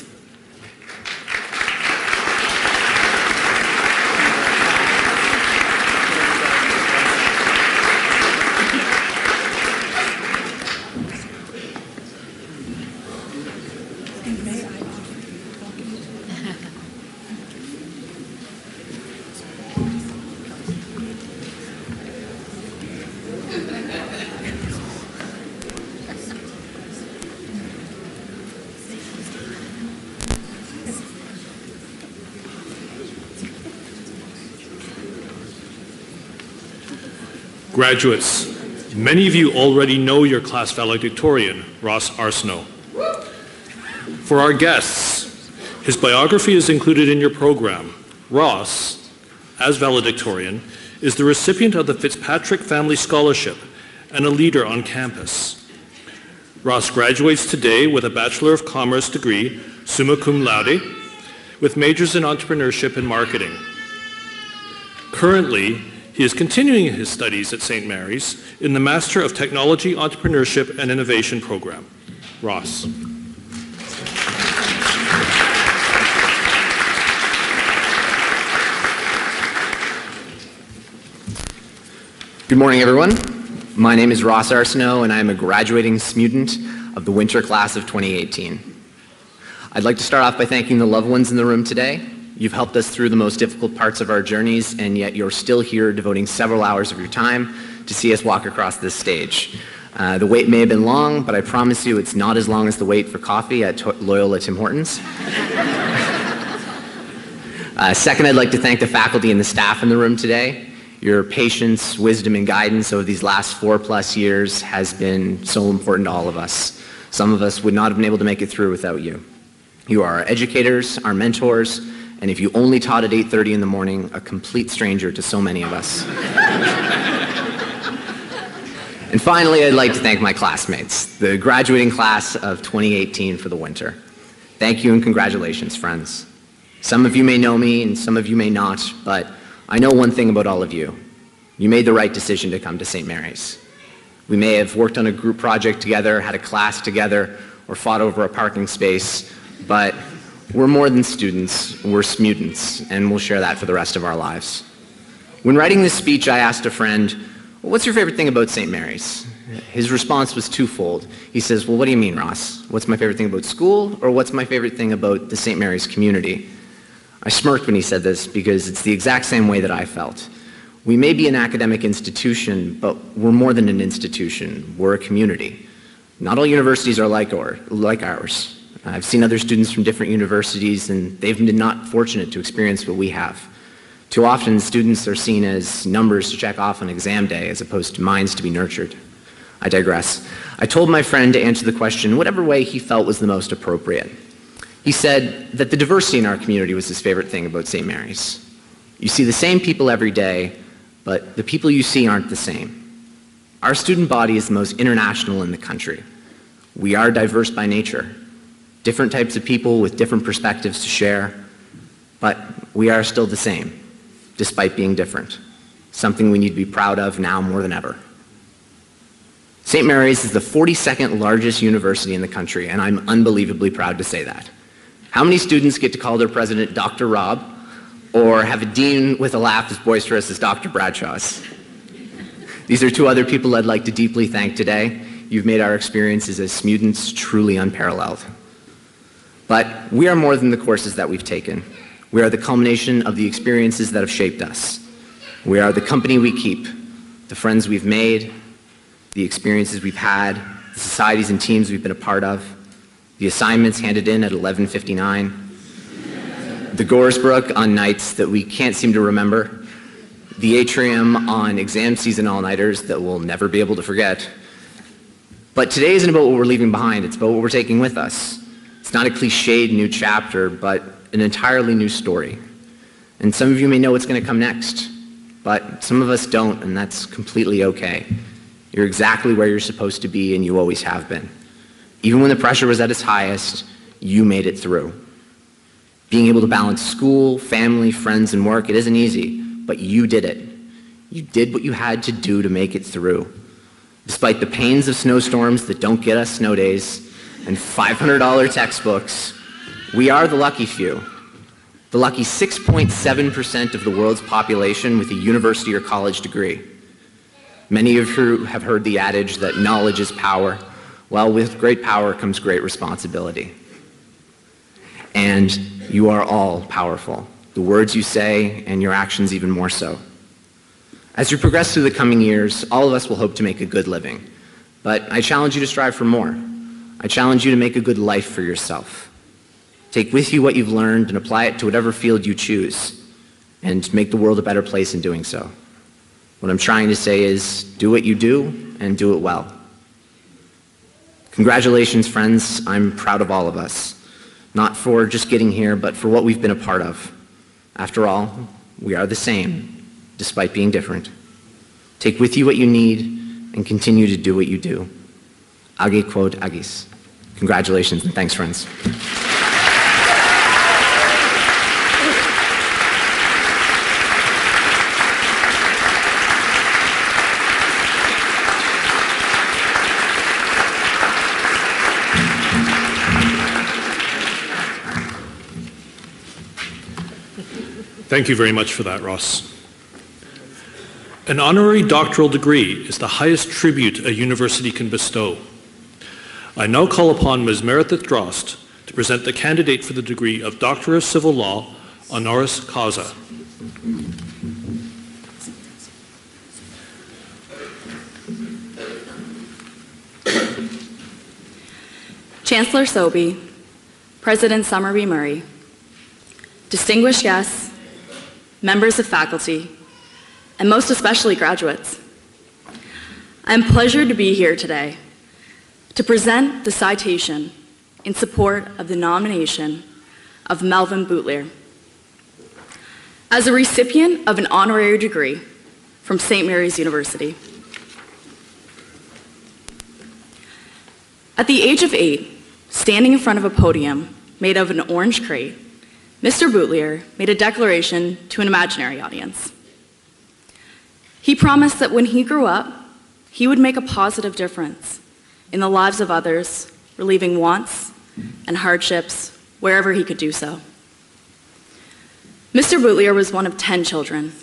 Graduates, many of you already know your class valedictorian, Ross Arsenault. For our guests, his biography is included in your program. Ross, as valedictorian, is the recipient of the Fitzpatrick Family Scholarship and a leader on campus. Ross graduates today with a Bachelor of Commerce degree, summa cum laude, with majors in entrepreneurship and marketing. Currently, he is continuing his studies at St. Mary's in the Master of Technology, Entrepreneurship and Innovation program. Ross. Good morning, everyone. My name is Ross Arsenault, and I'm a graduating student of the winter class of 2018. I'd like to start off by thanking the loved ones in the room today. You've helped us through the most difficult parts of our journeys, and yet you're still here devoting several hours of your time to see us walk across this stage. The wait may have been long, but I promise you it's not as long as the wait for coffee at Loyola Tim Hortons. Second, I'd like to thank the faculty and the staff in the room today. Your patience, wisdom, and guidance over these last 4+ years has been so important to all of us. Some of us would not have been able to make it through without you. You are our educators, our mentors, and if you only taught at 8:30 in the morning, a complete stranger to so many of us. And finally, I'd like to thank my classmates, the graduating class of 2018 for the winter. Thank you and congratulations, friends. Some of you may know me and some of you may not, but I know one thing about all of you. You made the right decision to come to St. Mary's. We may have worked on a group project together, had a class together, or fought over a parking space, but we're more than students, we're smutants, and we'll share that for the rest of our lives. When writing this speech, I asked a friend, well, what's your favorite thing about St. Mary's? His response was twofold. He says, well, what do you mean, Ross? What's my favorite thing about school, or what's my favorite thing about the St. Mary's community? I smirked when he said this because it's the exact same way that I felt. We may be an academic institution, but we're more than an institution. We're a community. Not all universities are like ours. I've seen other students from different universities, and they've been not fortunate to experience what we have. Too often, students are seen as numbers to check off on exam day as opposed to minds to be nurtured. I digress. I told my friend to answer the question whatever way he felt was the most appropriate. He said that the diversity in our community was his favorite thing about St. Mary's. You see the same people every day, but the people you see aren't the same. Our student body is the most international in the country. We are diverse by nature. Different types of people with different perspectives to share, but we are still the same, despite being different. Something we need to be proud of now more than ever. St. Mary's is the 42nd largest university in the country, and I'm unbelievably proud to say that. How many students get to call their president Dr. Rob, or have a dean with a laugh as boisterous as Dr. Bradshaw's? These are two other people I'd like to deeply thank today. You've made our experiences as students truly unparalleled. But we are more than the courses that we've taken. We are the culmination of the experiences that have shaped us. We are the company we keep, the friends we've made, the experiences we've had, the societies and teams we've been a part of, the assignments handed in at 11:59, the Goresbrook on nights that we can't seem to remember, the atrium on exam season all-nighters that we'll never be able to forget. But today isn't about what we're leaving behind, it's about what we're taking with us. It's not a cliched new chapter, but an entirely new story. And some of you may know what's going to come next, but some of us don't, and that's completely okay. You're exactly where you're supposed to be, and you always have been. Even when the pressure was at its highest, you made it through. Being able to balance school, family, friends, and work, it isn't easy, but you did it. You did what you had to do to make it through. Despite the pains of snowstorms that don't get us snow days and $500 textbooks, we are the lucky few, the lucky 6.7% of the world's population with a university or college degree. Many of you have heard the adage that knowledge is power. Well, with great power comes great responsibility. And you are all powerful. The words you say and your actions even more so. As we progress through the coming years, all of us will hope to make a good living. But I challenge you to strive for more. I challenge you to make a good life for yourself. Take with you what you've learned and apply it to whatever field you choose, and make the world a better place in doing so. What I'm trying to say is, do what you do and do it well. Congratulations, friends. I'm proud of all of us. Not for just getting here, but for what we've been a part of. After all, we are the same, despite being different. Take with you what you need and continue to do what you do. Age quod agis. Congratulations and thanks, friends. Thank you very much for that, Ross. An honorary doctoral degree is the highest tribute a university can bestow. I now call upon Ms. Meredith Drost to present the candidate for the degree of Doctor of Civil Law, honoris causa. Chancellor Sobey, President Summerby Murray, distinguished guests, members of faculty, and most especially graduates. I am pleasured to be here today to present the citation in support of the nomination of Melvin Boutlier as a recipient of an honorary degree from St. Mary's University. At the age of 8, standing in front of a podium made of an orange crate, Mr. Boutlier made a declaration to an imaginary audience. He promised that when he grew up, he would make a positive difference in the lives of others, relieving wants and hardships wherever he could do so. Mr. Boutlier was one of 10 children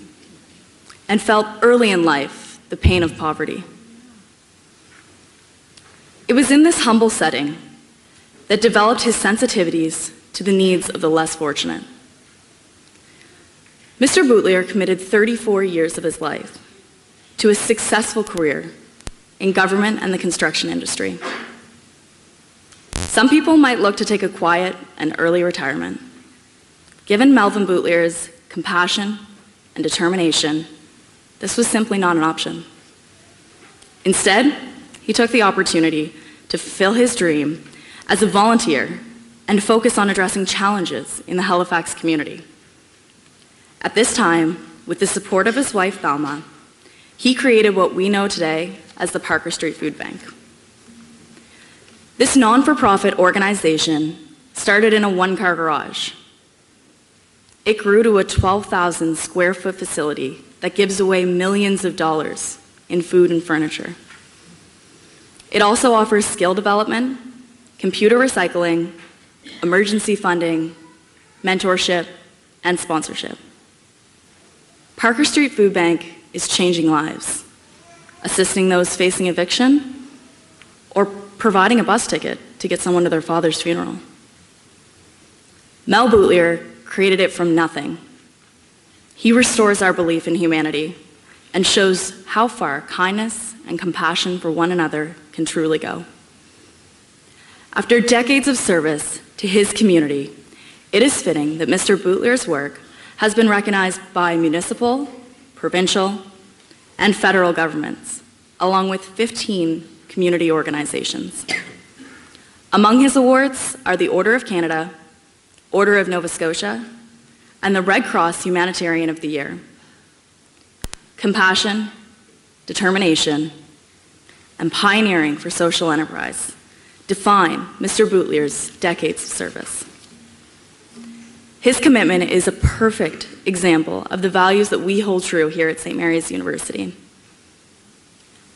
and felt early in life the pain of poverty. It was in this humble setting that developed his sensitivities to the needs of the less fortunate. Mr. Boutlier committed 34 years of his life to a successful career in government and the construction industry. Some people might look to take a quiet and early retirement. Given Melvin Boutlier's compassion and determination, this was simply not an option. Instead, he took the opportunity to fulfill his dream as a volunteer and focus on addressing challenges in the Halifax community. At this time, with the support of his wife, Thelma, he created what we know today as the Parker Street Food Bank. This non-for-profit organization started in a one-car garage. It grew to a 12,000 square foot facility that gives away millions of dollars in food and furniture. It also offers skill development, computer recycling, emergency funding, mentorship, and sponsorship. Parker Street Food Bank is changing lives, assisting those facing eviction, or providing a bus ticket to get someone to their father's funeral. Mel Boutlier created it from nothing. He restores our belief in humanity and shows how far kindness and compassion for one another can truly go. After decades of service to his community, it is fitting that Mr. Boutlier's work has been recognized by municipal, provincial, and federal governments, along with 15 community organizations. Among his awards are the Order of Canada, Order of Nova Scotia, and the Red Cross Humanitarian of the Year. Compassion, determination, and pioneering for social enterprise define Mr. Boutlier's decades of service. His commitment is a perfect example of the values that we hold true here at St. Mary's University.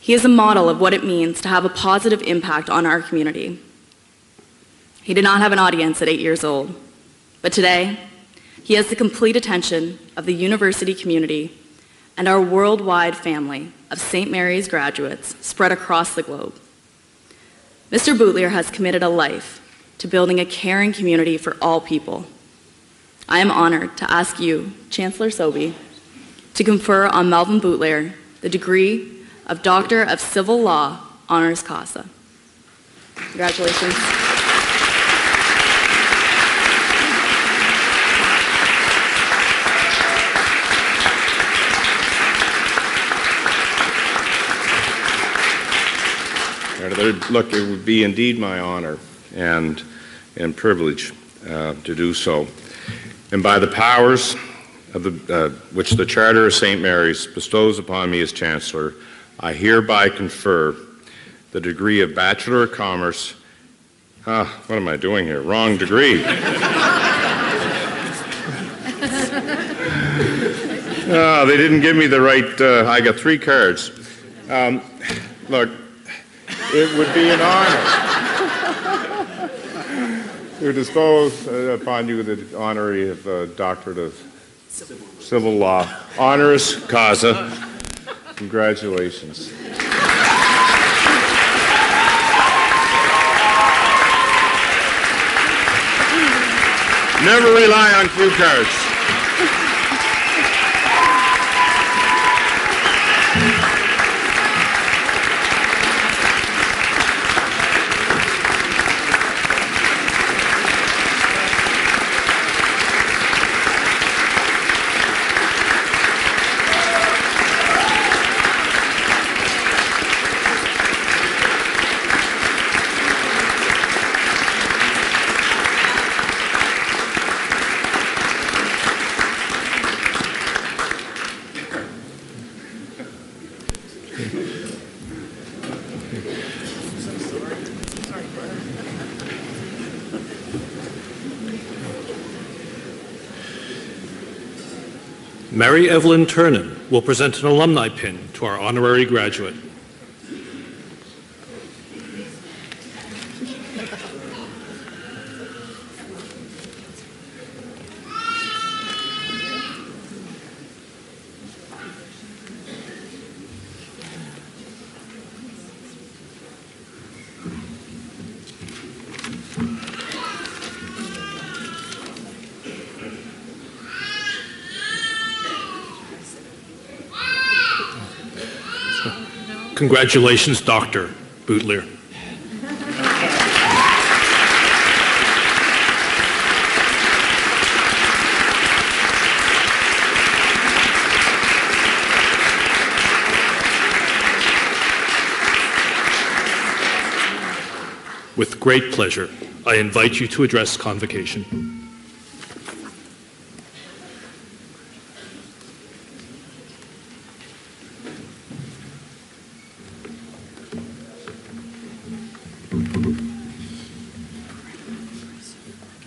He is a model of what it means to have a positive impact on our community. He did not have an audience at 8 years old, but today, he has the complete attention of the university community and our worldwide family of St. Mary's graduates spread across the globe. Mr. Boutlier has committed a life to building a caring community for all people. I am honored to ask you, Chancellor Sobey, to confer on Melvin Boutlier the degree of Doctor of Civil Law, honoris causa. Congratulations. Look, it would be indeed my honor and privilege to do so. And by the powers of which the Charter of St. Mary's bestows upon me as Chancellor, I hereby confer the degree of Bachelor of Commerce. What am I doing here? Wrong degree. They didn't give me the right, I got 3 cards. Look, it would be an honor to dispose upon you the honorary of Doctorate of Civil Law, honoris causa. Congratulations. Never rely on cue cards. Mary Evelyn Turnan will present an alumni pin to our honorary graduate. Congratulations, Dr. Boutlier. With great pleasure, I invite you to address Convocation.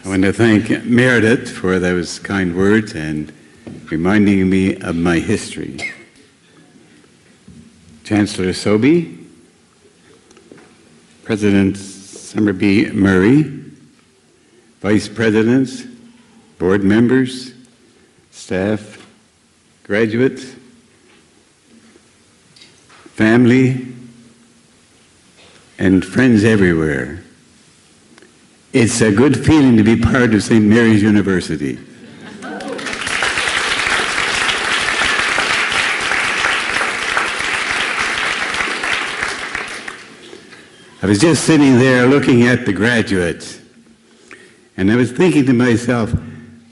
I want to thank Meredith for those kind words and reminding me of my history. Chancellor Sobey, President Summer B. Murray, Vice Presidents, board members, staff, graduates, family, and friends everywhere. It's a good feeling to be part of St. Mary's University. I was just sitting there looking at the graduates, and I was thinking to myself,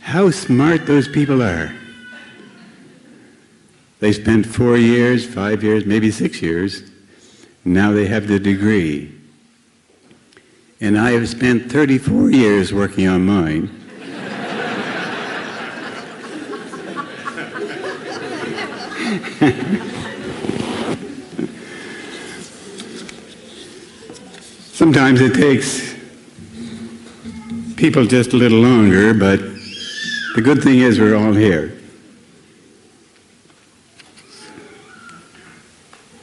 how smart those people are. They spent 4 years, 5 years, maybe 6 years. Now they have the degree. And I have spent 34 years working on mine. Sometimes it takes people just a little longer, but the good thing is we're all here.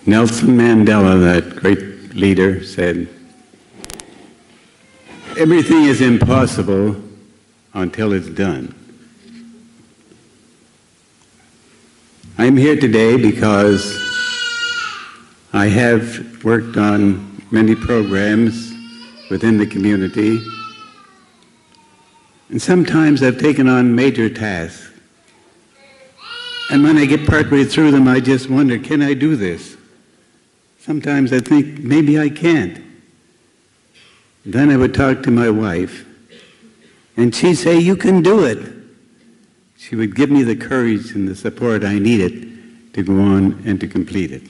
Nelson Mandela, that great leader, said, "Everything is impossible until it's done." I'm here today because I have worked on many programs within the community, and sometimes I've taken on major tasks. And when I get partway through them, I just wonder, can I do this? Sometimes I think, maybe I can't. Then I would talk to my wife, and she'd say, "You can do it." She would give me the courage and the support I needed to go on and to complete it.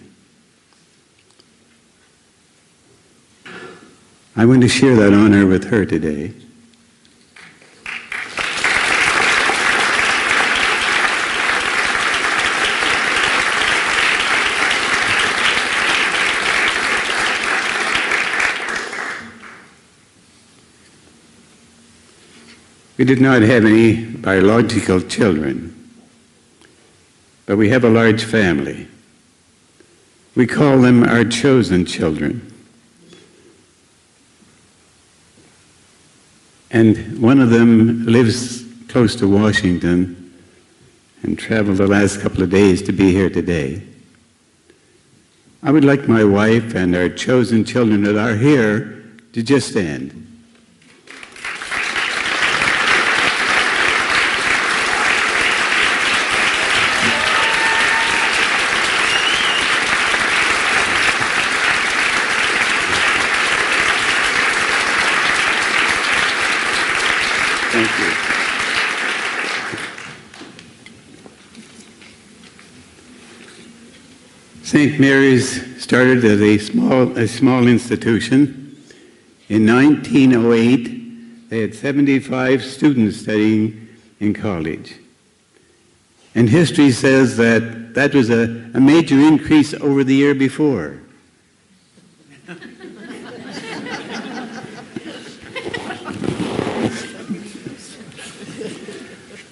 I want to share that honor with her today. We did not have any biological children, but we have a large family. We call them our chosen children. And one of them lives close to Washington and traveled the last couple of days to be here today. I would like my wife and our chosen children that are here to just stand. St. Mary's started as a small institution. In 1908, they had 75 students studying in college. And history says that that was a major increase over the year before.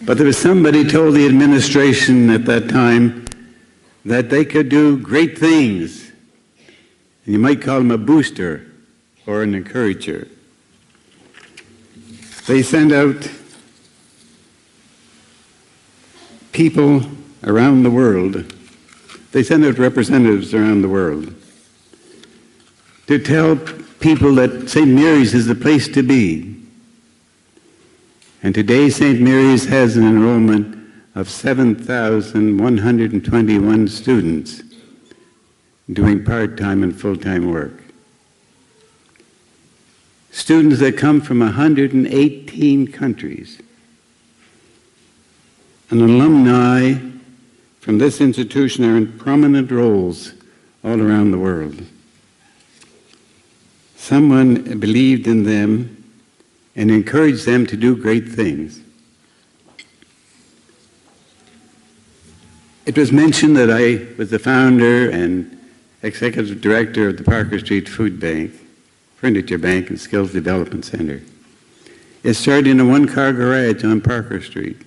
But there was somebody told the administration at that time that they could do great things. And you might call them a booster or an encourager. They sent out people around the world. They sent out representatives around the world to tell people that St. Mary's is the place to be. And today St. Mary's has an enrollment of 7,121 students doing part-time and full-time work. Students that come from 118 countries. And alumni from this institution are in prominent roles all around the world. Someone believed in them and encouraged them to do great things. It was mentioned that I was the founder and executive director of the Parker Street Food Bank, Furniture Bank and Skills Development Center. It started in a one-car garage on Parker Street.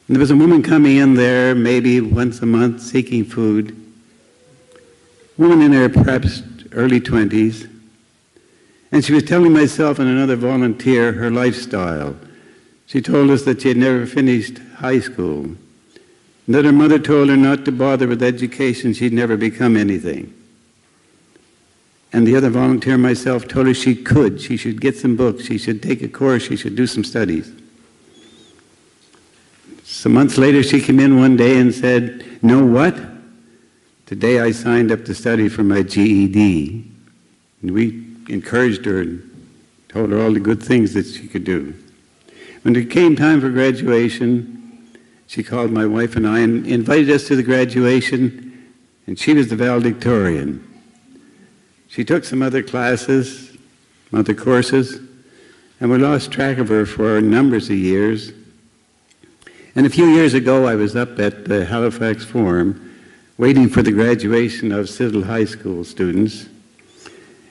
And there was a woman coming in there maybe once a month seeking food, a woman in her perhaps early 20s, and she was telling myself and another volunteer her lifestyle. She told us that she had never finished high school, and that her mother told her not to bother with education, she'd never become anything. And the other volunteer, myself, told her she could. She should get some books, she should take a course, she should do some studies. Some months later, she came in one day and said, "Know what? Today I signed up to study for my GED." And we encouraged her and told her all the good things that she could do. When it came time for graduation, she called my wife and I and invited us to the graduation, and she was the valedictorian. She took some other classes, some other courses, and we lost track of her for numbers of years. And a few years ago, I was up at the Halifax Forum waiting for the graduation of Civil High School students.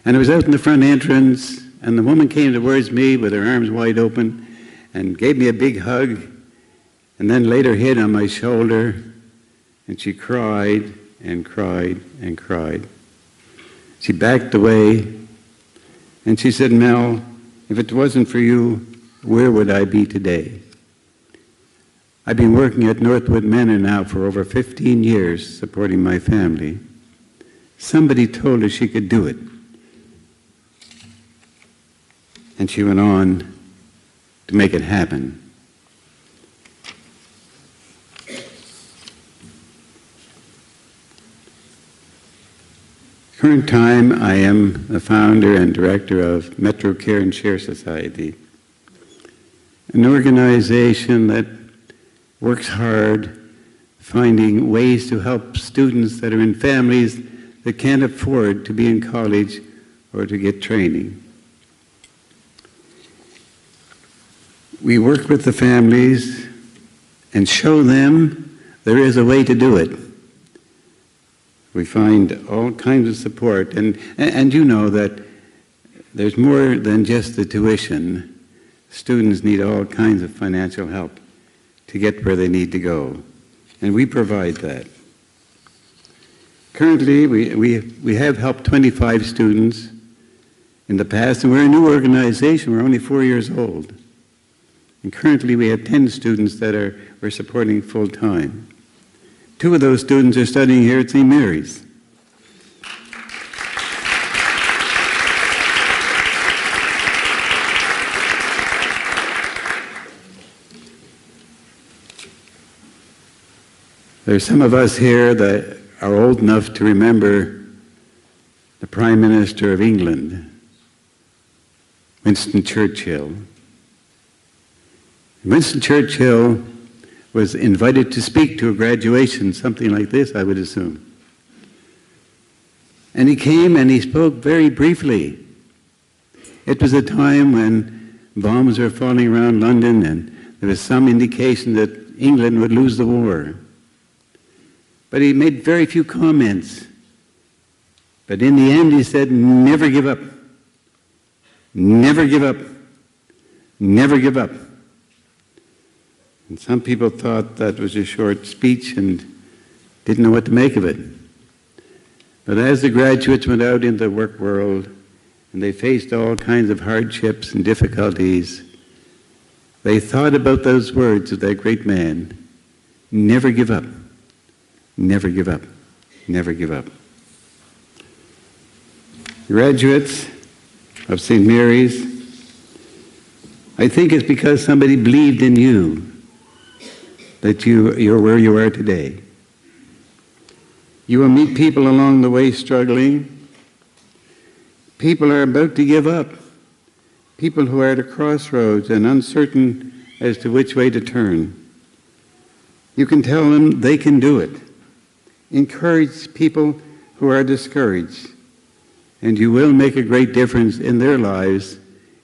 And I was out in the front entrance, and the woman came towards me with her arms wide open and gave me a big hug, and then laid her head on my shoulder, and she cried, and cried and cried. She backed away and she said, Mel, if it wasn't for you, where would I be today? I've been working at Northwood Manor now for over 15 years, supporting my family. Somebody told her she could do it. And she went on to make it happen. Current time, I am the founder and director of Metro Care and Share Society, an organization that works hard finding ways to help students that are in families that can't afford to be in college or to get training. We work with the families and show them there is a way to do it. We find all kinds of support, and you know that there's more than just the tuition. Students need all kinds of financial help to get where they need to go, and we provide that. Currently, we have helped 25 students in the past, and we're a new organization. We're only 4 years old. And currently, we have 10 students that we're supporting full-time. 2 of those students are studying here at St. Mary's. There's some of us here that are old enough to remember the Prime Minister of England, Winston Churchill. Winston Churchill was invited to speak to a graduation, something like this, I would assume. And he came and he spoke very briefly. It was a time when bombs were falling around London and there was some indication that England would lose the war. But he made very few comments. But in the end he said, never give up. Never give up. Never give up. And some people thought that was a short speech and didn't know what to make of it. But as the graduates went out into the work world and they faced all kinds of hardships and difficulties, they thought about those words of that great man, never give up, never give up, never give up. Graduates of St. Mary's, I think it's because somebody believed in you that you're where you are today. You will meet people along the way struggling. People are about to give up. People who are at a crossroads and uncertain as to which way to turn. You can tell them they can do it. Encourage people who are discouraged. And you will make a great difference in their lives,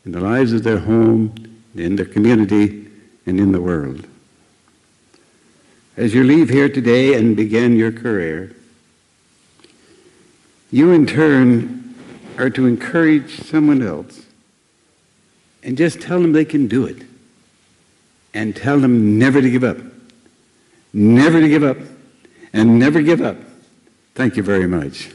in the lives of their home, in their community, and in the world. As you leave here today and begin your career, you in turn are to encourage someone else and just tell them they can do it. And tell them never to give up. Never to give up. And never give up. Thank you very much.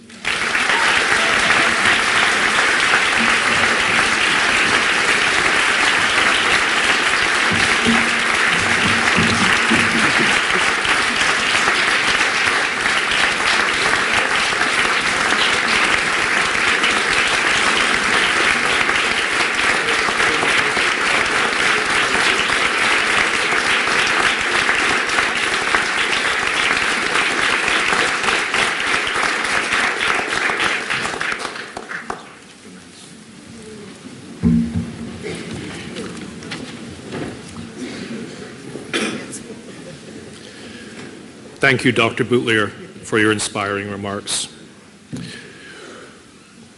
Thank you, Dr. Boutlier, for your inspiring remarks.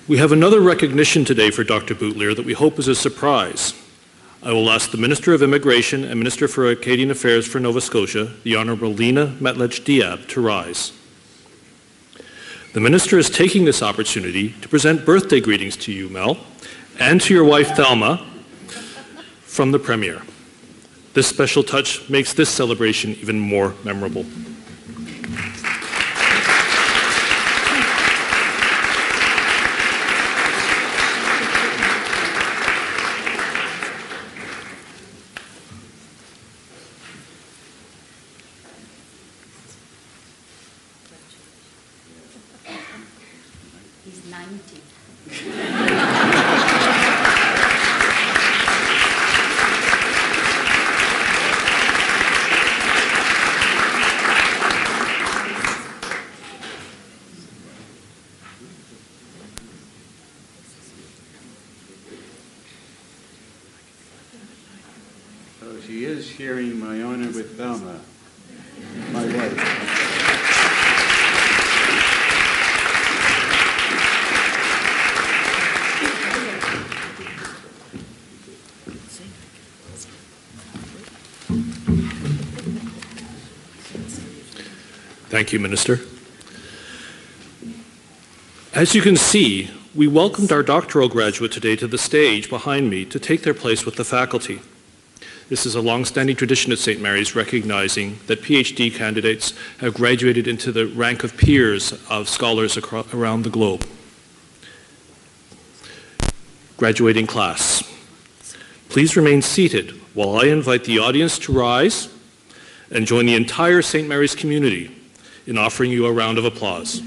We have another recognition today for Dr. Boutlier that we hope is a surprise. I will ask the Minister of Immigration and Minister for Acadian Affairs for Nova Scotia, the Honourable Lena Metlach-Diab, to rise. The Minister is taking this opportunity to present birthday greetings to you, Mel, and to your wife, Thelma, from the Premier. This special touch makes this celebration even more memorable. So she is sharing my honor with Thelma, my wife. Thank you, Minister. As you can see, we welcomed our doctoral graduate today to the stage behind me to take their place with the faculty. This is a long-standing tradition at St. Mary's, recognizing that PhD candidates have graduated into the rank of peers of scholars around the globe. Graduating class, please remain seated while I invite the audience to rise and join the entire St. Mary's community in offering you a round of applause.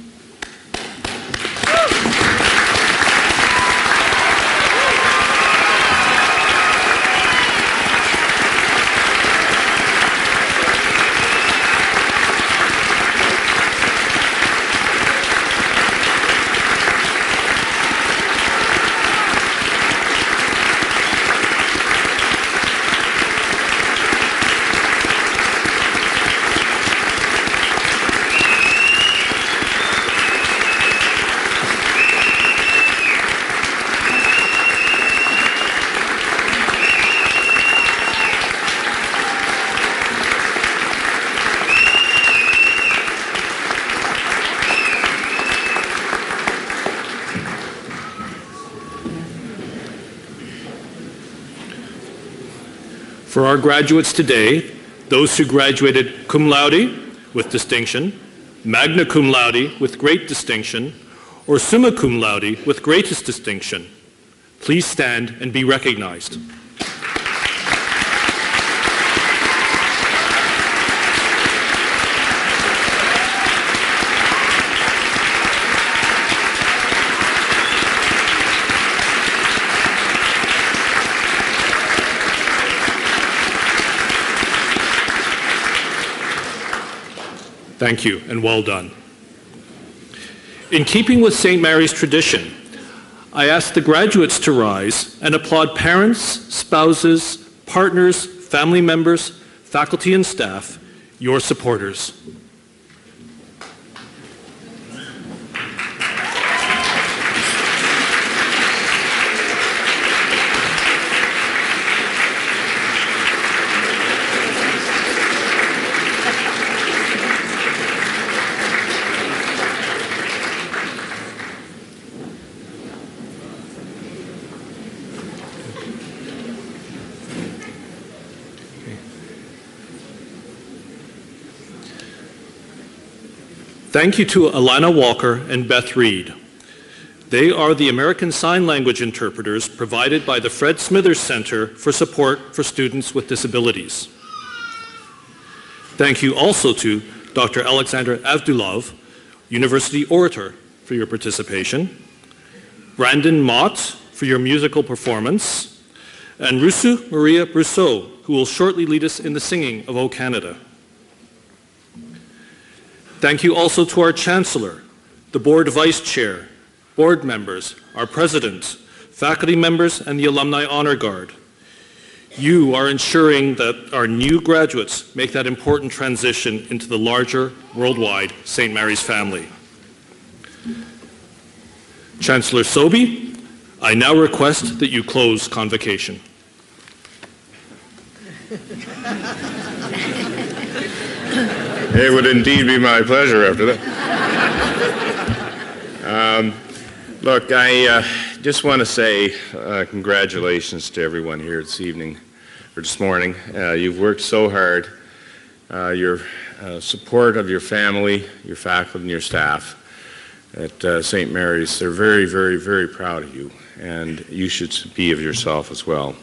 For our graduates today, those who graduated cum laude with distinction, magna cum laude with great distinction, or summa cum laude with greatest distinction, please stand and be recognized. Thank you, and well done. In keeping with St. Mary's tradition, I ask the graduates to rise and applaud parents, spouses, partners, family members, faculty and staff, your supporters. Thank you to Alana Walker and Beth Reed. They are the American Sign Language interpreters provided by the Fred Smithers Center for Support for Students with Disabilities. Thank you also to Dr. Alexandra Avdulov, University Orator, for your participation, Brandon Mott for your musical performance, and Rusu Maria Brousseau, who will shortly lead us in the singing of O Canada. Thank you also to our Chancellor, the Board Vice Chair, board members, our President, faculty members, and the Alumni Honor Guard. You are ensuring that our new graduates make that important transition into the larger, worldwide St. Mary's family. Chancellor Sobey, I now request that you close Convocation. It would indeed be my pleasure after that. Look, I just want to say congratulations to everyone here this evening, or this morning. You've worked so hard. Your support of your family, your faculty, and your staff at St. Mary's, they're very, very, very proud of you, and you should be of yourself as well.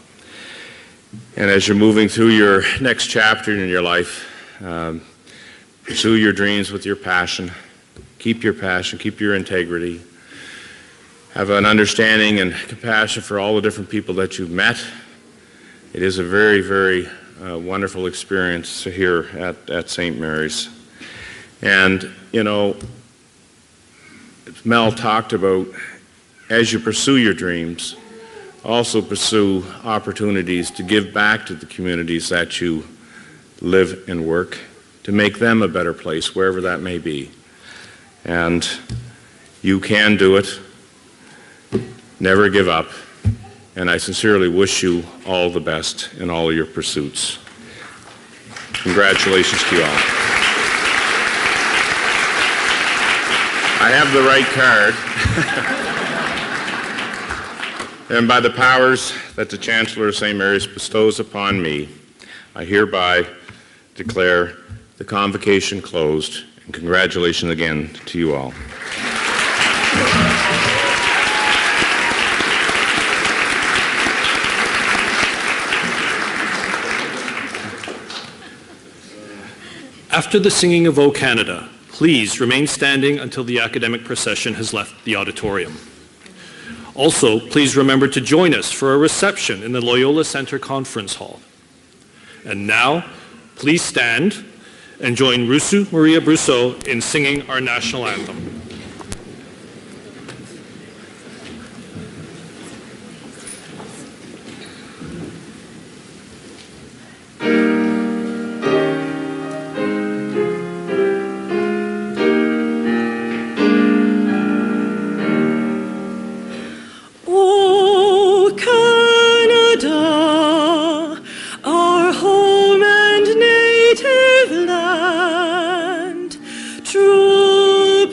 And as you're moving through your next chapter in your life, pursue your dreams with your passion. Keep your passion, keep your integrity. have an understanding and compassion for all the different people that you've met. It is a very, very wonderful experience here at St. Mary's. And, you know, Mel talked about, as you pursue your dreams, also pursue opportunities to give back to the communities that you live and work, to make them a better place, wherever that may be. And you can do it. Never give up. And I sincerely wish you all the best in all of your pursuits. Congratulations to you all. I have the right card. And by the powers that the Chancellor of St. Mary's bestows upon me, I hereby declare the convocation closed, and congratulations again to you all. After the singing of O Canada, please remain standing until the academic procession has left the auditorium. Also, please remember to join us for a reception in the Loyola Center Conference Hall. And now, please stand and join Rusu Maria Brousseau in singing our national anthem. True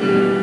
you.